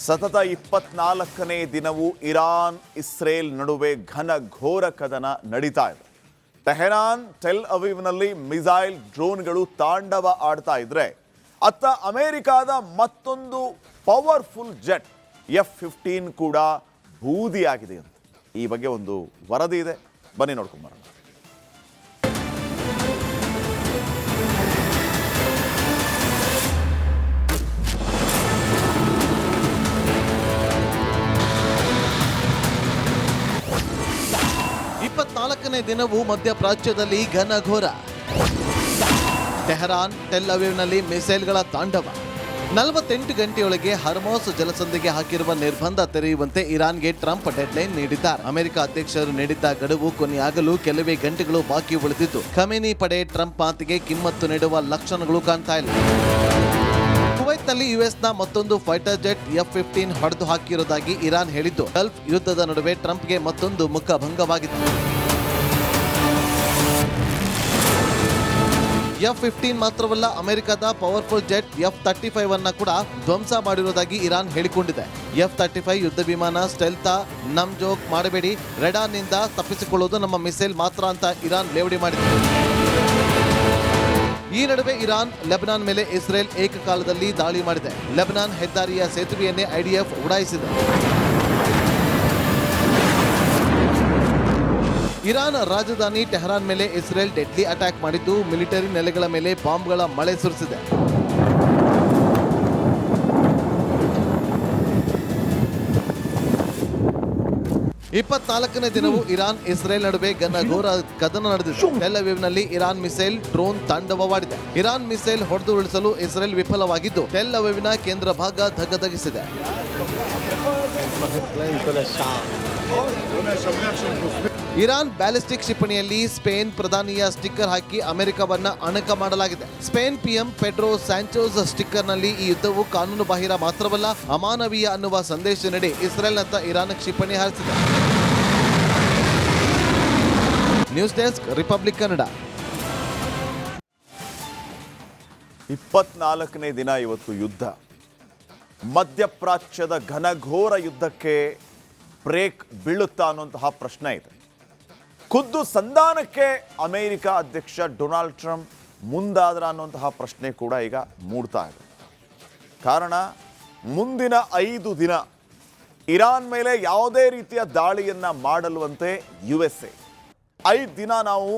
ಸತತ 24ನೇ ದಿನವೂ ಇರಾನ್ ಇಸ್ರೇಲ್ ನಡುವೆ ಘೋರ ಕದನ ನಡೀತಾ ಇದೆ. ಟೆಹರಾನ್ ಟೆಲ್ ಅವೀವ್ನಲ್ಲಿ ಮಿಸೈಲ್ ಡ್ರೋನ್ಗಳು ತಾಂಡವ ಆಡ್ತಾ ಇದ್ರೆ, ಅತ್ತ ಅಮೆರಿಕಾದ ಮತ್ತೊಂದು ಪವರ್ಫುಲ್ ಜೆಟ್ F-15 ಕೂಡ ಬೂದಿಯಾಗಿದೆ ಅಂತ ಈ ಬಗ್ಗೆ ಒಂದು ವರದಿ ಇದೆ, ಬನ್ನಿ ನೋಡ್ಕೊಂಬರೋಣ. ನಾಲ್ಕನೇ ದಿನವೂ ಮಧ್ಯಪ್ರಾಚ್ಯದಲ್ಲಿ ಘನಘೋರ. ಟೆಹರಾನ್ ಟೆಲ್ ಅವೀವ್ನಲ್ಲಿ ಮಿಸೈಲ್ಗಳ ತಾಂಡವ. 48 ಗಂಟೆಯೊಳಗೆ ಹರ್ಮೋಸ್ ಜಲಸಂಧಿಗೆ ಹಾಕಿರುವ ನಿರ್ಬಂಧ ತೆರೆಯುವಂತೆ ಇರಾನ್ಗೆ ಟ್ರಂಪ್ ಡೆಡ್ಲೈನ್ ನೀಡಿದ್ದಾರೆ. ಅಮೆರಿಕ ಅಧ್ಯಕ್ಷರು ನೀಡಿದ್ದ ಗಡುವು ಕೊನೆಯಾಗಲು ಕೆಲವೇ ಗಂಟೆಗಳು ಬಾಕಿ ಉಳಿದಿದ್ದು, ಖಮೇನಿ ಪಡೆ ಟ್ರಂಪ್ ಮಾತಿಗೆ ಕಿಮ್ಮತ್ತು ನೀಡುವ ಲಕ್ಷಣಗಳು ಕಾಣ್ತಾ ಇಲ್ಲ. ಕುವೈತ್ನಲ್ಲಿ ಯುಎಸ್ನ ಮತ್ತೊಂದು ಫೈಟರ್ ಜೆಟ್ F-15 ಹೊಡೆದು ಹಾಕಿರುವುದಾಗಿ ಇರಾನ್ ಹೇಳಿದ್ದು, ಗಲ್ಫ್ ಯುದ್ಧದ ನಡುವೆ ಟ್ರಂಪ್ಗೆ ಮತ್ತೊಂದು ಮುಖಭಂಗವಾಗಿದೆ. F-15 ಮಾತ್ರವಲ್ಲ, ಅಮೆರಿಕದ ಪವರ್ಫುಲ್ ಜೆಟ್ F-35 ಅನ್ನ ಕೂಡ ಧ್ವಂಸ ಮಾಡಿರುವುದಾಗಿ ಇರಾನ್ ಹೇಳಿಕೊಂಡಿದೆ. F-35 ಯುದ್ಧ ವಿಮಾನ ಸ್ಟೆಲ್ತಾ ನಮ್ ಜೋಕ್ ಮಾಡಬೇಡಿ, ರೆಡಾರ್ನಿಂದ ತಪ್ಪಿಸಿಕೊಳ್ಳುವುದು ನಮ್ಮ ಮಿಸೈಲ್ ಮಾತ್ರ ಅಂತ ಇರಾನ್ ಲೇವಡಿ ಮಾಡಿದೆ. ಈ ನಡುವೆ ಇರಾನ್ ಲೆಬನಾನ್ ಮೇಲೆ ಇಸ್ರೇಲ್ ಏಕಕಾಲದಲ್ಲಿ ದಾಳಿ ಮಾಡಿದೆ. ಲೆಬನಾನ್ ಹೆದ್ದಾರಿಯ ಸೇತುವೆಯನ್ನೇ IDF ಉಡಾಯಿಸಿದೆ. ಇರಾನ್ ರಾಜಧಾನಿ ಟೆಹರಾನ್ ಮೇಲೆ ಇಸ್ರೇಲ್ ಡೆಡ್ಲಿ ಅಟ್ಯಾಕ್ ಮಾಡಿದ್ದು, ಮಿಲಿಟರಿ ನೆಲೆಗಳ ಮೇಲೆ ಬಾಂಬ್ಗಳ ಮಳೆ ಸುರಿಸಿದೆ. ಇಪ್ಪತ್ನಾಲ್ಕನೇ ದಿನವೂ ಇರಾನ್ ಇಸ್ರೇಲ್ ನಡುವೆ ಘನಘೋರ ಕದನ ನಡೆದಿದೆ. ಟೆಲ್ ಅವೀವ್ನಲ್ಲಿ ಇರಾನ್ ಮಿಸೈಲ್ ಡ್ರೋನ್ ತಾಂಡವವಾಡಿದೆ. ಇರಾನ್ ಮಿಸೈಲ್ ಹೊಡೆದು ಉಳಿಸಲು ಇಸ್ರೇಲ್ ವಿಫಲವಾಗಿದ್ದು, ಟೆಲ್ ಅವೀವ್ನ ಕೇಂದ್ರ ಭಾಗ ಧಗಧಗಿಸಿದೆ. ಇರಾನ್ ಬ್ಯಾಲಿಸ್ಟಿಕ್ ಕ್ಷಿಪಣಿಯಲ್ಲಿ ಸ್ಪೇನ್ ಪ್ರಧಾನಿಯ ಸ್ಟಿಕ್ಕರ್ ಹಾಕಿ ಅಮೆರಿಕವನ್ನ ಅಣಕ ಮಾಡಲಾಗಿದೆ. ಸ್ಪೇನ್ PM ಪೆಡ್ರೋ ಸ್ಯಾಂಚೋಸ್ ಸ್ಟಿಕ್ಕರ್ನಲ್ಲಿ ಈ ಯುದ್ಧವು ಕಾನೂನು ಬಾಹಿರ ಮಾತ್ರವಲ್ಲ, ಅಮಾನವೀಯ ಅನ್ನುವ ಸಂದೇಶ ನೀಡಿ ಇಸ್ರೇಲ್ನತ್ತ ಇರಾನ್ ಕ್ಷಿಪಣಿ ಹಾರಿಸಿದೆ. News desk, Republic Kannada. 24ನೇ ದಿನ ಇವತ್ತು ಯುದ್ಧ. ಮಧ್ಯಪ್ರಾಚ್ಯದ ಘನಘೋರ ಯುದ್ಧಕ್ಕೆ ಬ್ರೇಕ್ ಬೀಳುತ್ತಾ ಅನ್ನುವಂತಹ ಪ್ರಶ್ನೆ ಇದೆ. ಖುದ್ದು ಸಂಧಾನಕ್ಕೆ ಅಮೆರಿಕ ಅಧ್ಯಕ್ಷ ಡೊನಾಲ್ಡ್ ಟ್ರಂಪ್ ಮುಂದಾದ್ರ ಅನ್ನುವಂತಹ ಪ್ರಶ್ನೆ ಕೂಡ ಈಗ ಮೂಡ್ತಾ ಇದೆ. ಕಾರಣ, ಮುಂದಿನ 5 ದಿನ ಇರಾನ್ ಮೇಲೆ ಯಾವುದೇ ರೀತಿಯ ದಾಳಿಯನ್ನ ಮಾಡಲುವಂತೆ USA 5 ದಿನ ನಾವು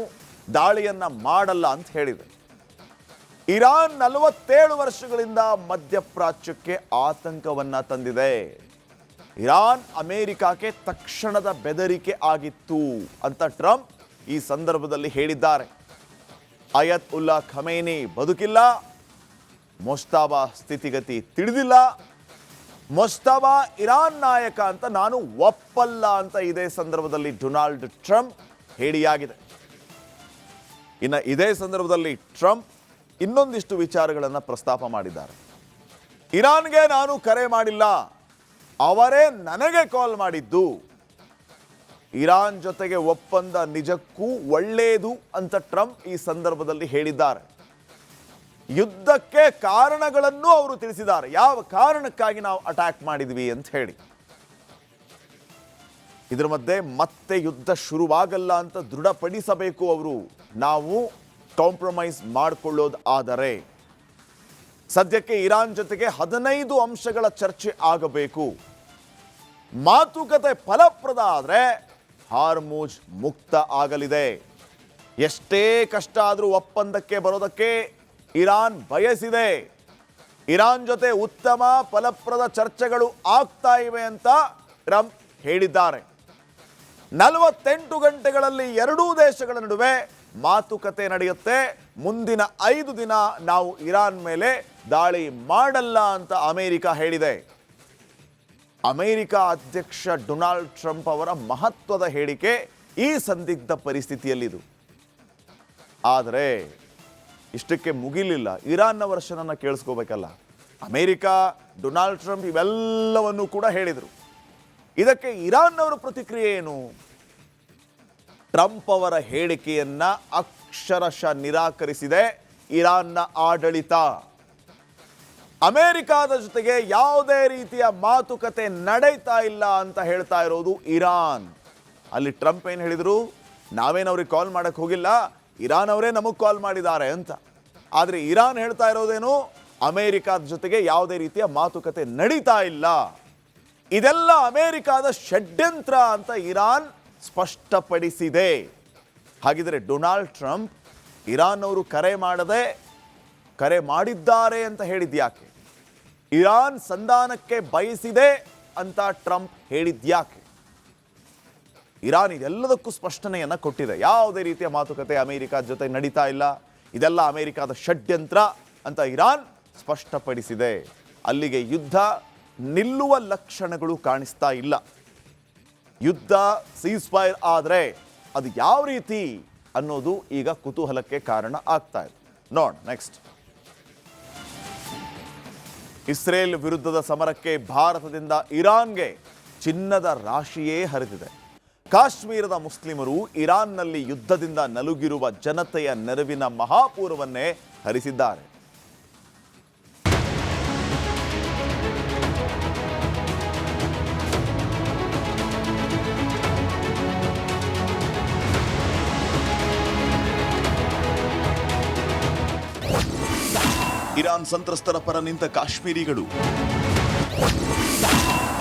ದಾಳಿಯನ್ನ ಮಾಡಲ್ಲ ಅಂತ ಹೇಳಿದೆ. ಇರಾನ್ 47 ವರ್ಷಗಳಿಂದ ಮಧ್ಯಪ್ರಾಚ್ಯಕ್ಕೆ ಆತಂಕವನ್ನ ತಂದಿದೆ. ಇರಾನ್ ಅಮೆರಿಕಕ್ಕೆ ತಕ್ಷಣದ ಬೆದರಿಕೆ ಆಗಿತ್ತು ಅಂತ ಟ್ರಂಪ್ ಈ ಸಂದರ್ಭದಲ್ಲಿ ಹೇಳಿದ್ದಾರೆ. ಅಯತ್ ಉಲ್ಲಾ ಖಮೇನಿ ಬದುಕಿಲ್ಲ, ಮೊಜ್ತಬಾ ಸ್ಥಿತಿಗತಿ ತಿಳಿದಿಲ್ಲ, ಮೊಜ್ತಬಾ ಇರಾನ್ ನಾಯಕ ಅಂತ ನಾನು ಒಪ್ಪಲ್ಲ ಅಂತ ಇದೇ ಸಂದರ್ಭದಲ್ಲಿ ಡೊನಾಲ್ಡ್ ಟ್ರಂಪ್ ಹೇಳಿಯಾಗಿದೆ. ಇನ್ನು ಇದೇ ಸಂದರ್ಭದಲ್ಲಿ ಟ್ರಂಪ್ ಇನ್ನೊಂದಿಷ್ಟು ವಿಚಾರಗಳನ್ನು ಪ್ರಸ್ತಾಪ ಮಾಡಿದ್ದಾರೆ. ಇರಾನ್ಗೆ ನಾನು ಕರೆ ಮಾಡಿಲ್ಲ, ಅವರೇ ನನಗೆ ಕಾಲ್ ಮಾಡಿದ್ದು. ಇರಾನ್ ಜೊತೆಗೆ ಒಪ್ಪಂದ ನಿಜಕ್ಕೂ ಒಳ್ಳೆಯದು ಅಂತ ಟ್ರಂಪ್ ಈ ಸಂದರ್ಭದಲ್ಲಿ ಹೇಳಿದ್ದಾರೆ. ಯುದ್ಧಕ್ಕೆ ಕಾರಣಗಳನ್ನು ಅವರು ತಿಳಿಸಿದ್ದಾರೆ, ಯಾವ ಕಾರಣಕ್ಕಾಗಿ ನಾವು ಅಟ್ಯಾಕ್ ಮಾಡಿದ್ವಿ ಅಂತ ಹೇಳಿ. ಇದರ ಮಧ್ಯೆ ಮತ್ತೆ ಯುದ್ಧ ಶುರುವಾಗಲ್ಲ ಅಂತ ದೃಢಪಡಿಸಬೇಕು ಅವರು. ನಾವು ಕಾಂಪ್ರಮೈಸ್ ಮಾಡಿಕೊಳ್ಳೋದು ಆದರೆ ಸದ್ಯಕ್ಕೆ ಇರಾನ್ ಜೊತೆಗೆ 15 ಅಂಶಗಳ ಚರ್ಚೆ ಆಗಬೇಕು. ಮಾತುಕತೆ ಫಲಪ್ರದ ಆದರೆ ಹಾರ್ಮುಜ್ ಮುಕ್ತ ಆಗಲಿದೆ. ಎಷ್ಟೇ ಕಷ್ಟ ಆದರೂ ಒಪ್ಪಂದಕ್ಕೆ ಬರೋದಕ್ಕೆ ಇರಾನ್ ಬಯಸಿದೆ. ಇರಾನ್ ಜೊತೆ ಉತ್ತಮ ಫಲಪ್ರದ ಚರ್ಚೆಗಳು ಆಗ್ತಾ ಇವೆ ಅಂತ ಟ್ರಂಪ್ ಹೇಳಿದ್ದಾರೆ. 48 ಗಂಟೆಗಳಲ್ಲಿ ಎರಡೂ ದೇಶಗಳ ನಡುವೆ ಮಾತುಕತೆ ನಡೆಯುತ್ತೆ. ಮುಂದಿನ 5 ದಿನ ನಾವು ಇರಾನ್ ಮೇಲೆ ದಾಳಿ ಮಾಡಲ್ಲ ಅಂತ ಅಮೆರಿಕ ಹೇಳಿದೆ. ಅಮೆರಿಕ ಅಧ್ಯಕ್ಷ ಡೊನಾಲ್ಡ್ ಟ್ರಂಪ್ ಅವರ ಮಹತ್ವದ ಹೇಳಿಕೆ ಈ ಸಂದಿಗ್ಧ ಪರಿಸ್ಥಿತಿಯಲ್ಲಿದು. ಆದರೆ ಇಷ್ಟಕ್ಕೆ ಮುಗಿಲಿಲ್ಲ. ಇರಾನ್ನ ವರ್ಷನನ್ನು ಕೇಳಿಸ್ಕೋಬೇಕಲ್ಲ. ಅಮೆರಿಕ, ಡೊನಾಲ್ಡ್ ಟ್ರಂಪ್ ಇವೆಲ್ಲವನ್ನೂ ಕೂಡ ಹೇಳಿದರು. ಇದಕ್ಕೆ ಇರಾನ್ನವರ ಪ್ರತಿಕ್ರಿಯೆ ಏನು? ಟ್ರಂಪ್ ಅವರ ಹೇಳಿಕೆಯನ್ನ ಅಕ್ಷರಶಃ ನಿರಾಕರಿಸಿದೆ ಇರಾನ್ನ ಆಡಳಿತ. ಅಮೆರಿಕಾದ ಜೊತೆಗೆ ಯಾವುದೇ ರೀತಿಯ ಮಾತುಕತೆ ನಡೀತಾ ಇಲ್ಲ ಅಂತ ಹೇಳ್ತಾ ಇರೋದು ಇರಾನ್. ಅಲ್ಲಿ ಟ್ರಂಪ್ ಏನು ಹೇಳಿದರು? ನಾವೇನು ಅವ್ರಿಗೆ ಕಾಲ್ ಮಾಡಕ್ಕೆ ಹೋಗಿಲ್ಲ, ಇರಾನ್ ಅವರೇ ನಮಗೆ ಕಾಲ್ ಮಾಡಿದ್ದಾರೆ ಅಂತ. ಆದರೆ ಇರಾನ್ ಹೇಳ್ತಾ ಇರೋದೇನು? ಅಮೆರಿಕಾದ ಜೊತೆಗೆ ಯಾವುದೇ ರೀತಿಯ ಮಾತುಕತೆ ನಡೀತಾ ಇಲ್ಲ. ಇದೆಲ್ಲ ಅಮೆರಿಕಾದ ಷಡ್ಯಂತ್ರ ಅಂತ ಇರಾನ್ ಸ್ಪಷ್ಟಪಡಿಸಿದೆ. ಹಾಗಿದ್ರೆ ಡೊನಾಲ್ಡ್ ಟ್ರಂಪ್ ಇರಾನ್ ಅವರು ಕರೆ ಮಾಡಿದ್ದಾರೆ ಅಂತ ಹೇಳಿದ್ಯಾಕೆ? ಇರಾನ್ ಸಂಧಾನಕ್ಕೆ ಬಯಸಿದೆ ಅಂತ ಟ್ರಂಪ್ ಹೇಳಿದ್ಯಾಕೆ? ಇರಾನ್ ಇದೆಲ್ಲದಕ್ಕೂ ಸ್ಪಷ್ಟನೆಯನ್ನ ಕೊಟ್ಟಿದೆ. ಯಾವುದೇ ರೀತಿಯ ಮಾತುಕತೆ ಅಮೆರಿಕದ ಜೊತೆ ನಡೀತಾ ಇಲ್ಲ, ಇದೆಲ್ಲ ಅಮೆರಿಕದ ಷಡ್ಯಂತ್ರ ಅಂತ ಇರಾನ್ ಸ್ಪಷ್ಟಪಡಿಸಿದೆ. ಅಲ್ಲಿಗೆ ಯುದ್ಧ ನಿಲ್ಲುವ ಲಕ್ಷಣಗಳು ಕಾಣಿಸ್ತಾ ಇಲ್ಲ. ಯುದ್ಧ ಸೀಸ್ಫೈರ್ ಆದರೆ ಅದು ಯಾವ ರೀತಿ ಅನ್ನೋದು ಈಗ ಕುತೂಹಲಕ್ಕೆ ಕಾರಣ ಆಗ್ತಾ ಇದೆ. ನೋಡ್ ನೆಕ್ಸ್ಟ್. ಇಸ್ರೇಲ್ ವಿರುದ್ಧದ ಸಮರಕ್ಕೆ ಭಾರತದಿಂದ ಇರಾನ್ಗೆ ಚಿನ್ನದ ರಾಶಿಯೇ ಹರಿದಿದೆ. ಕಾಶ್ಮೀರದ ಮುಸ್ಲಿಮರು ಇರಾನ್ನಲ್ಲಿ ಯುದ್ಧದಿಂದ ನಲುಗಿರುವ ಜನತೆಯ ನೆರವಿನ ಮಹಾಪೂರವನ್ನೇ ಹರಿಸಿದ್ದಾರೆ. ಇರಾನ್ ಸಂತ್ರಸ್ತರ ಪರ ನಿಂತ ಕಾಶ್ಮೀರಿಗಳು,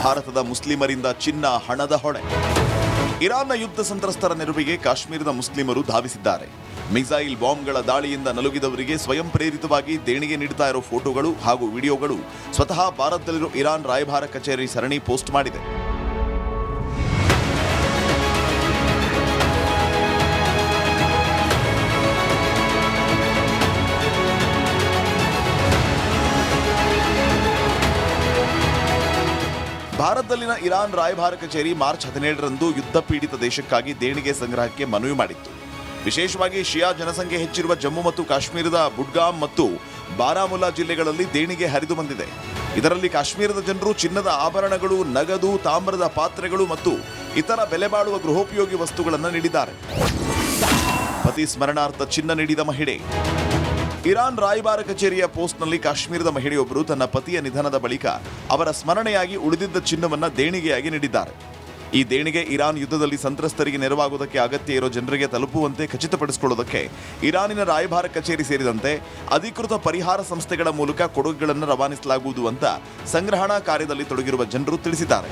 ಭಾರತದ ಮುಸ್ಲಿಮರಿಂದ ಚಿನ್ನ ಹಣದ ಹೊಳೆ. ಇರಾನ್ನ ಯುದ್ಧ ಸಂತ್ರಸ್ತರ ನೆರವಿಗೆ ಕಾಶ್ಮೀರದ ಮುಸ್ಲಿಮರು ಧಾವಿಸಿದ್ದಾರೆ. ಮಿಸೈಲ್ ಬಾಂಬ್ಗಳ ದಾಳಿಯಿಂದ ನಲುಗಿದವರಿಗೆ ಸ್ವಯಂ ಪ್ರೇರಿತವಾಗಿ ದೇಣಿಗೆ ನೀಡುತ್ತಾ ಇರೋ ಫೋಟೋಗಳು ಹಾಗೂ ವಿಡಿಯೋಗಳು ಸ್ವತಃ ಭಾರತದಲ್ಲಿರೋ ಇರಾನ್ ರಾಯಭಾರ ಕಚೇರಿ ಸರಣಿ ಪೋಸ್ಟ್ ಮಾಡಿದೆ. ಭಾರತದಲ್ಲಿನ ಇರಾನ್ ರಾಯಭಾರ ಕಚೇರಿ ಮಾರ್ಚ್ 17ರಂದು ಯುದ್ಧ ಪೀಡಿತ ದೇಶಕ್ಕಾಗಿ ದೇಣಿಗೆ ಸಂಗ್ರಹಕ್ಕೆ ಮನವಿ ಮಾಡಿತ್ತು. ವಿಶೇಷವಾಗಿ ಶಿಯಾ ಜನಸಂಖ್ಯೆ ಹೆಚ್ಚಿರುವ ಜಮ್ಮು ಮತ್ತು ಕಾಶ್ಮೀರದ ಬುಡ್ಗಾಮ್ ಮತ್ತು ಬಾರಾಮುಲ್ಲಾ ಜಿಲ್ಲೆಗಳಲ್ಲಿ ದೇಣಿಗೆ ಹರಿದು ಬಂದಿದೆ. ಇದರಲ್ಲಿ ಕಾಶ್ಮೀರದ ಜನರು ಚಿನ್ನದ ಆಭರಣಗಳು, ನಗದು, ತಾಮ್ರದ ಪಾತ್ರೆಗಳು ಮತ್ತು ಇತರ ಬೆಲೆ ಬಾಳುವ ಗೃಹೋಪಯೋಗಿ ವಸ್ತುಗಳನ್ನು ನೀಡಿದ್ದಾರೆ. ಪತಿ ಸ್ಮರಣಾರ್ಥ ಚಿನ್ನ ನೀಡಿದ ಮಹಿಳೆ. ಇರಾನ್ ರಾಯಭಾರ ಕಚೇರಿಯ ಪೋಸ್ಟ್ನಲ್ಲಿ ಕಾಶ್ಮೀರದ ಮಹಿಳೆಯೊಬ್ಬರು ತನ್ನ ಪತಿಯ ನಿಧನದ ಬಳಿಕ ಅವರ ಸ್ಮರಣೆಯಾಗಿ ಉಳಿದಿದ್ದ ಚಿನ್ನವನ್ನು ದೇಣಿಗೆಯಾಗಿ ನೀಡಿದ್ದಾರೆ. ಈ ದೇಣಿಗೆ ಇರಾನ್ ಯುದ್ಧದಲ್ಲಿ ಸಂತ್ರಸ್ತರಿಗೆ ನೆರವಾಗುವುದಕ್ಕೆ ಅಗತ್ಯ ಇರೋ ಜನರಿಗೆ ತಲುಪುವಂತೆ ಖಚಿತಪಡಿಸಿಕೊಳ್ಳುವುದಕ್ಕೆ ಇರಾನಿನ ರಾಯಭಾರ ಕಚೇರಿ ಸೇರಿದಂತೆ ಅಧಿಕೃತ ಪರಿಹಾರ ಸಂಸ್ಥೆಗಳ ಮೂಲಕ ಕೊಡುಗೆಗಳನ್ನು ರವಾನಿಸಲಾಗುವುದು ಅಂತ ಸಂಗ್ರಹಣಾ ಕಾರ್ಯದಲ್ಲಿ ತೊಡಗಿರುವ ಜನರು ತಿಳಿಸಿದ್ದಾರೆ.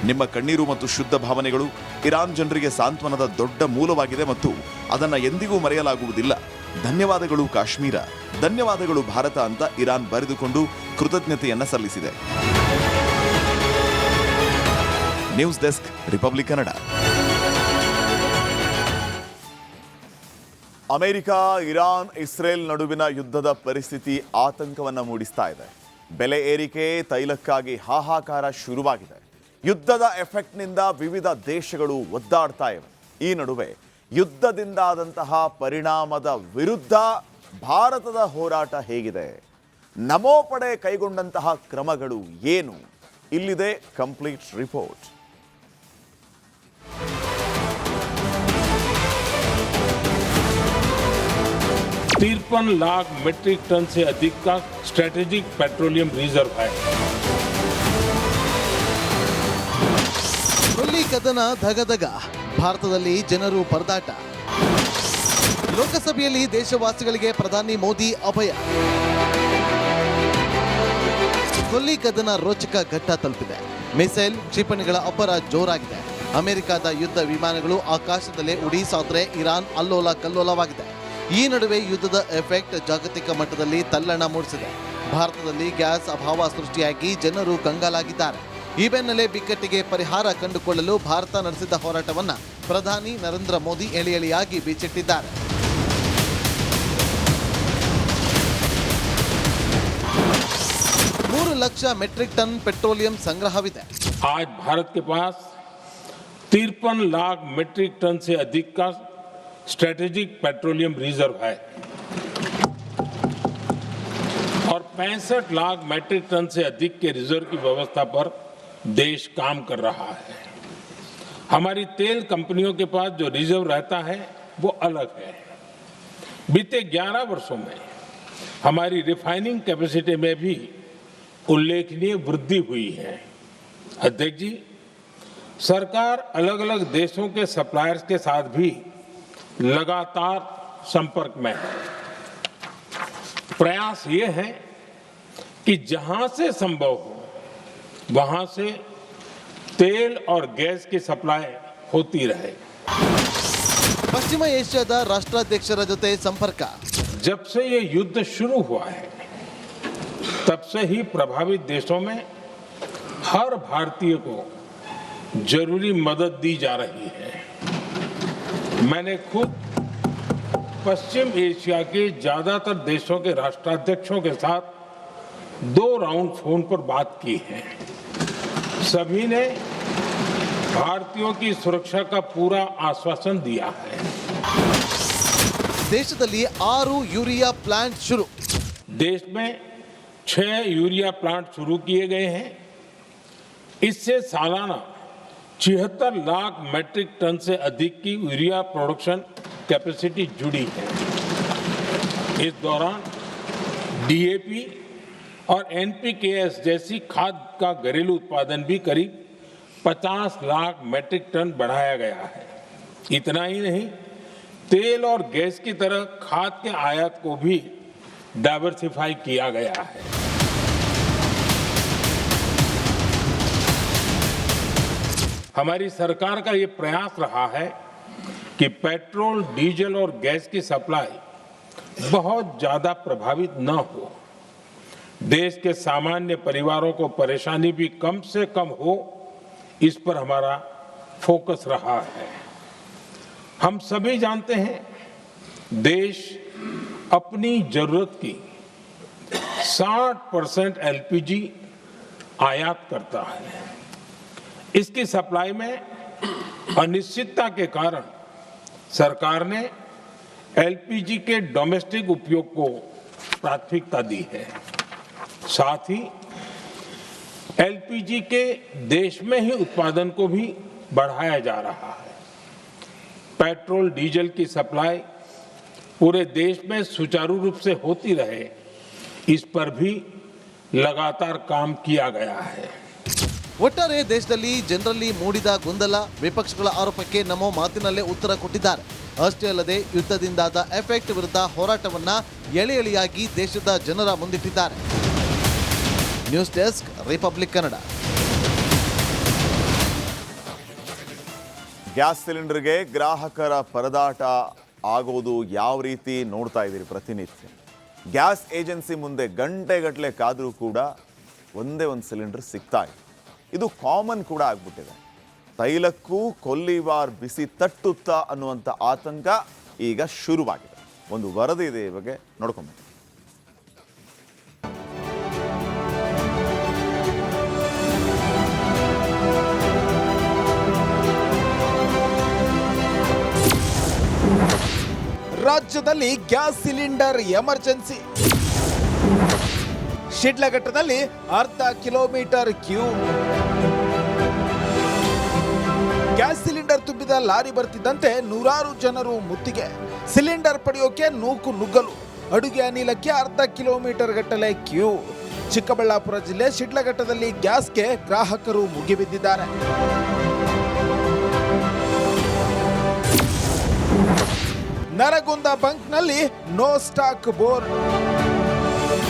ನಿಮ್ಮ ಕಣ್ಣೀರು ಮತ್ತು ಶುದ್ಧ ಭಾವನೆಗಳು ಇರಾನ್ ಜನರಿಗೆ ಸಾಂತ್ವನದ ದೊಡ್ಡ ಮೂಲವಾಗಿದೆ ಮತ್ತು ಅದನ್ನು ಎಂದಿಗೂ ಮರೆಯಲಾಗುವುದಿಲ್ಲ. ಧನ್ಯವಾದಗಳು ಕಾಶ್ಮೀರ, ಧನ್ಯವಾದಗಳು ಭಾರತ ಅಂತ ಇರಾನ್ ಬರೆದುಕೊಂಡು ಕೃತಜ್ಞತೆಯನ್ನ ಸಲ್ಲಿಸಿದೆ. News desk, Republic Kannada. America, Iran, Israel ನಡುವಿನ ಯುದ್ಧದ ಪರಿಸ್ಥಿತಿ ಆತಂಕವನ್ನು ಮೂಡಿಸ್ತಾ ಇದೆ. ಬೆಲೆ ಏರಿಕೆ, ತೈಲಕ್ಕಾಗಿ ಹಾಹಾಕಾರ ಶುರುವಾಗಿದೆ. ಯುದ್ಧದ ಎಫೆಕ್ಟ್ನಿಂದ ವಿವಿಧ ದೇಶಗಳು ಒದ್ದಾಡ್ತಾ ಇವೆ. ಈ ನಡುವೆ ಯುದ್ಧದಿಂದಾದಂತಹ ಪರಿಣಾಮದ ವಿರುದ್ಧ ಭಾರತದ ಹೋರಾಟ ಹೇಗಿದೆ? ನಮೋ ಪಡೆ ಕೈಗೊಂಡಂತಹ ಕ್ರಮಗಳು ಏನು? ಇಲ್ಲಿದೆ complete report. 53 lakh metric ton से अधिक का स्ट्रेटेजिक पेट्रोलियम रिजर्व है. ಕೊಲ್ಲಿ ಕದನ ಧಗಧಗ, ಭಾರತದಲ್ಲಿ ಜನರು ಪರದಾಟ. ಲೋಕಸಭೆಯಲ್ಲಿ ದೇಶವಾಸಿಗಳಿಗೆ ಪ್ರಧಾನಿ ಮೋದಿ ಅಭಯ. ಕೊಲ್ಲಿ ಕದನ ರೋಚಕ ಘಟ್ಟ ತಲುಪಿದೆ. ಮಿಸೈಲ್ ಕ್ಷಿಪಣಿಗಳ ಅಬ್ಬರ ಜೋರಾಗಿದೆ. ಅಮೆರಿಕದ ಯುದ್ಧ ವಿಮಾನಗಳು ಆಕಾಶದಲ್ಲೇ ಉಡೀಸಾದ್ರೆ ಇರಾನ್ ಅಲ್ಲೋಲ ಕಲ್ಲೋಲವಾಗಿದೆ. ಈ ನಡುವೆ ಯುದ್ಧದ ಎಫೆಕ್ಟ್ ಜಾಗತಿಕ ಮಟ್ಟದಲ್ಲಿ ತಲ್ಲಣ ಮೂಡಿಸಿದೆ. ಭಾರತದಲ್ಲಿ ಗ್ಯಾಸ್ ಅಭಾವ ಸೃಷ್ಟಿಯಾಗಿ ಜನರು ಕಂಗಾಲಾಗಿದ್ದಾರೆ. ಈ ಬೆನ್ನಲ್ಲೇ ಬಿಕ್ಕಟ್ಟಿಗೆ ಪರಿಹಾರ ಕಂಡುಕೊಳ್ಳಲು ಭಾರತ ನಡೆಸಿದ ಹೋರಾಟವನ್ನ ಪ್ರಧಾನಿ ನರೇಂದ್ರ ಮೋದಿ ಎಳೆಯಾಗಿ ಬಿಚ್ಚಿಟ್ಟಿದ್ದಾರೆ. ಮೂರು ಲಕ್ಷ ಮೆಟ್ರಿಕ್ ಟನ್ ಪೆಟ್ರೋಲಿಯಂ ಸಂಗ್ರಹವಿದೆ. आज भारत के पास 53 लाख मीट्रिक टन से अधिक का स्ट्रेटेजिक पेट्रोलियम रिजर्व है और 65 लाख मीट्रिक टन से अधिक के रिजर्व की व्यवस्था पर देश काम कर रहा है. हमारी तेल कंपनियों के पास जो रिजर्व रहता है वो अलग है. बीते 11 वर्षों में हमारी रिफाइनिंग कैपेसिटी में भी उल्लेखनीय वृद्धि हुई है. अध्यक्ष जी, सरकार अलग अलग देशों के सप्लायर्स के साथ भी लगातार संपर्क में है. प्रयास ये है कि जहां से संभव हो वहां से तेल और गैस की सप्लाई होती रहे. ಪಶ್ಚಿಮ ಏಷ್ಯಾದ ರಾಷ್ಟ್ರಾಧ್ಯಕ್ಷರ ಜೊತೆ ಸಂಪರ್ಕ. जब से ये युद्ध शुरू हुआ है तब से ही प्रभावित देशों में हर भारतीय को जरूरी मदद दी जा रही है. मैंने खुद पश्चिम एशिया के ज्यादातर देशों के राष्ट्राध्यक्षों के साथ 2 राउंड फोन पर बात की है. सभी ने भारतीयों की सुरक्षा का पूरा आश्वासन दिया है. ದೇಶದಲ್ಲಿ 6 ಯೂರಿಯಾ ಪ್ಲಾಂಟ್ ಶುರು. देश में 6 यूरिया प्लांट शुरू किए गए हैं. इससे सालाना 76 लाख मैट्रिक टन से अधिक की यूरिया प्रोडक्शन कैपेसिटी जुड़ी है. इस दौरान डीएपी और एनपीकेएस जैसी खाद का घरेलू उत्पादन भी करीब 50 लाख मैट्रिक टन बढ़ाया गया है. इतना ही नहीं, तेल और गैस की तरह खाद के आयात को भी डाइवर्सिफाई किया गया है. हमारी सरकार का ये प्रयास रहा है कि पेट्रोल, डीजल और गैस की सप्लाई बहुत ज्यादा प्रभावित न हो. देश के सामान्य परिवारों को परेशानी भी कम से कम हो, इस पर हमारा फोकस रहा है. हम सभी जानते हैं देश अपनी जरूरत की 60% एलपीजी आयात करता है. इसकी सप्लाई में अनिश्चितता के कारण सरकार ने एलपीजी के डोमेस्टिक उपयोग को प्राथमिकता दी है. साथ ही एलपीजी के देश में ही उत्पादन को भी बढ़ाया जा रहा है. पेट्रोल, डीजल की सप्लाई पूरे देश में सुचारू रूप से होती रहे, इस पर भी लगातार काम किया गया है. ಒಟ್ಟಾರೆ ದೇಶದಲ್ಲಿ ಜನರಲ್ಲಿ ಮೂಡಿದ ಗೊಂದಲ, ವಿಪಕ್ಷಗಳ ಆರೋಪಕ್ಕೆ ನಮೋ ಮಾತಿನಲ್ಲೇ ಉತ್ತರ ಕೊಟ್ಟಿದ್ದಾರೆ. ಅಷ್ಟೇ ಅಲ್ಲದೆ ಯುದ್ಧದಿಂದಾದ ಎಫೆಕ್ಟ್ ವಿರುದ್ಧ ಹೋರಾಟವನ್ನ ಎಳೆಯಾಗಿ ದೇಶದ ಜನರ ಮುಂದಿಟ್ಟಿದ್ದಾರೆ. News desk, Republic Kannada. Gas ಸಿಲಿಂಡರ್ಗೆ ಗ್ರಾಹಕರ ಪರದಾಟ ಆಗೋದು ಯಾವ ರೀತಿ ನೋಡ್ತಾ ಇದ್ದೀರಿ ಪ್ರತಿನಿತ್ಯ. ಗ್ಯಾಸ್ ಏಜೆನ್ಸಿ ಮುಂದೆ ಗಂಟೆಗಟ್ಟಲೆ ಕಾದರೂ ಕೂಡ ಒಂದೇ ಒಂದು ಸಿಲಿಂಡರ್ ಸಿಗ್ತಾ ಇದೆ. ಇದು ಕಾಮನ್ ಕೂಡ ಆಗ್ಬಿಟ್ಟಿದೆ. ತೈಲಕ್ಕೂ ಕೊಲ್ಲಿವಾರ್ ಬಿಸಿ ತಟ್ಟುತ್ತಾ ಅನ್ನುವಂಥ ಆತಂಕ ಈಗ ಶುರುವಾಗಿದೆ. ಒಂದು ವರದಿ ಇದೆ, ಈ ಬಗ್ಗೆ ನೋಡ್ಕೊಂಬ. ರಾಜ್ಯದಲ್ಲಿ ಗ್ಯಾಸ್ ಸಿಲಿಂಡರ್ ಎಮರ್ಜೆನ್ಸಿ. ಶಿಡ್ಲಘಟ್ಟದಲ್ಲಿ ಅರ್ಧ ಕಿಲೋಮೀಟರ್ ಕ್ಯೂ. ಗ್ಯಾಸ್ ಸಿಲಿಂಡರ್ ತುಂಬಿದ ಲಾರಿ ಬರ್ತಿದ್ದಂತೆ ನೂರಾರು ಜನರು ಮುತ್ತಿಗೆ. ಸಿಲಿಂಡರ್ ಪಡೆಯೋಕೆ ನೂಕು ನುಗ್ಗಲು. ಅಡುಗೆ ಅನಿಲಕ್ಕೆ ಅರ್ಧ ಕಿಲೋಮೀಟರ್ ಗಟ್ಟಲೆ ಕ್ಯೂ. ಚಿಕ್ಕಬಳ್ಳಾಪುರ ಜಿಲ್ಲೆ ಶಿಡ್ಲಘಟ್ಟದಲ್ಲಿ ಗ್ಯಾಸ್ಗೆ ಗ್ರಾಹಕರು ಮುಗಿಬಿದ್ದಿದ್ದಾರೆ. ನರಗುಂದ ಬಂಕ್ನಲ್ಲಿ ನೋ ಸ್ಟಾಕ್ ಬೋರ್ಡ್.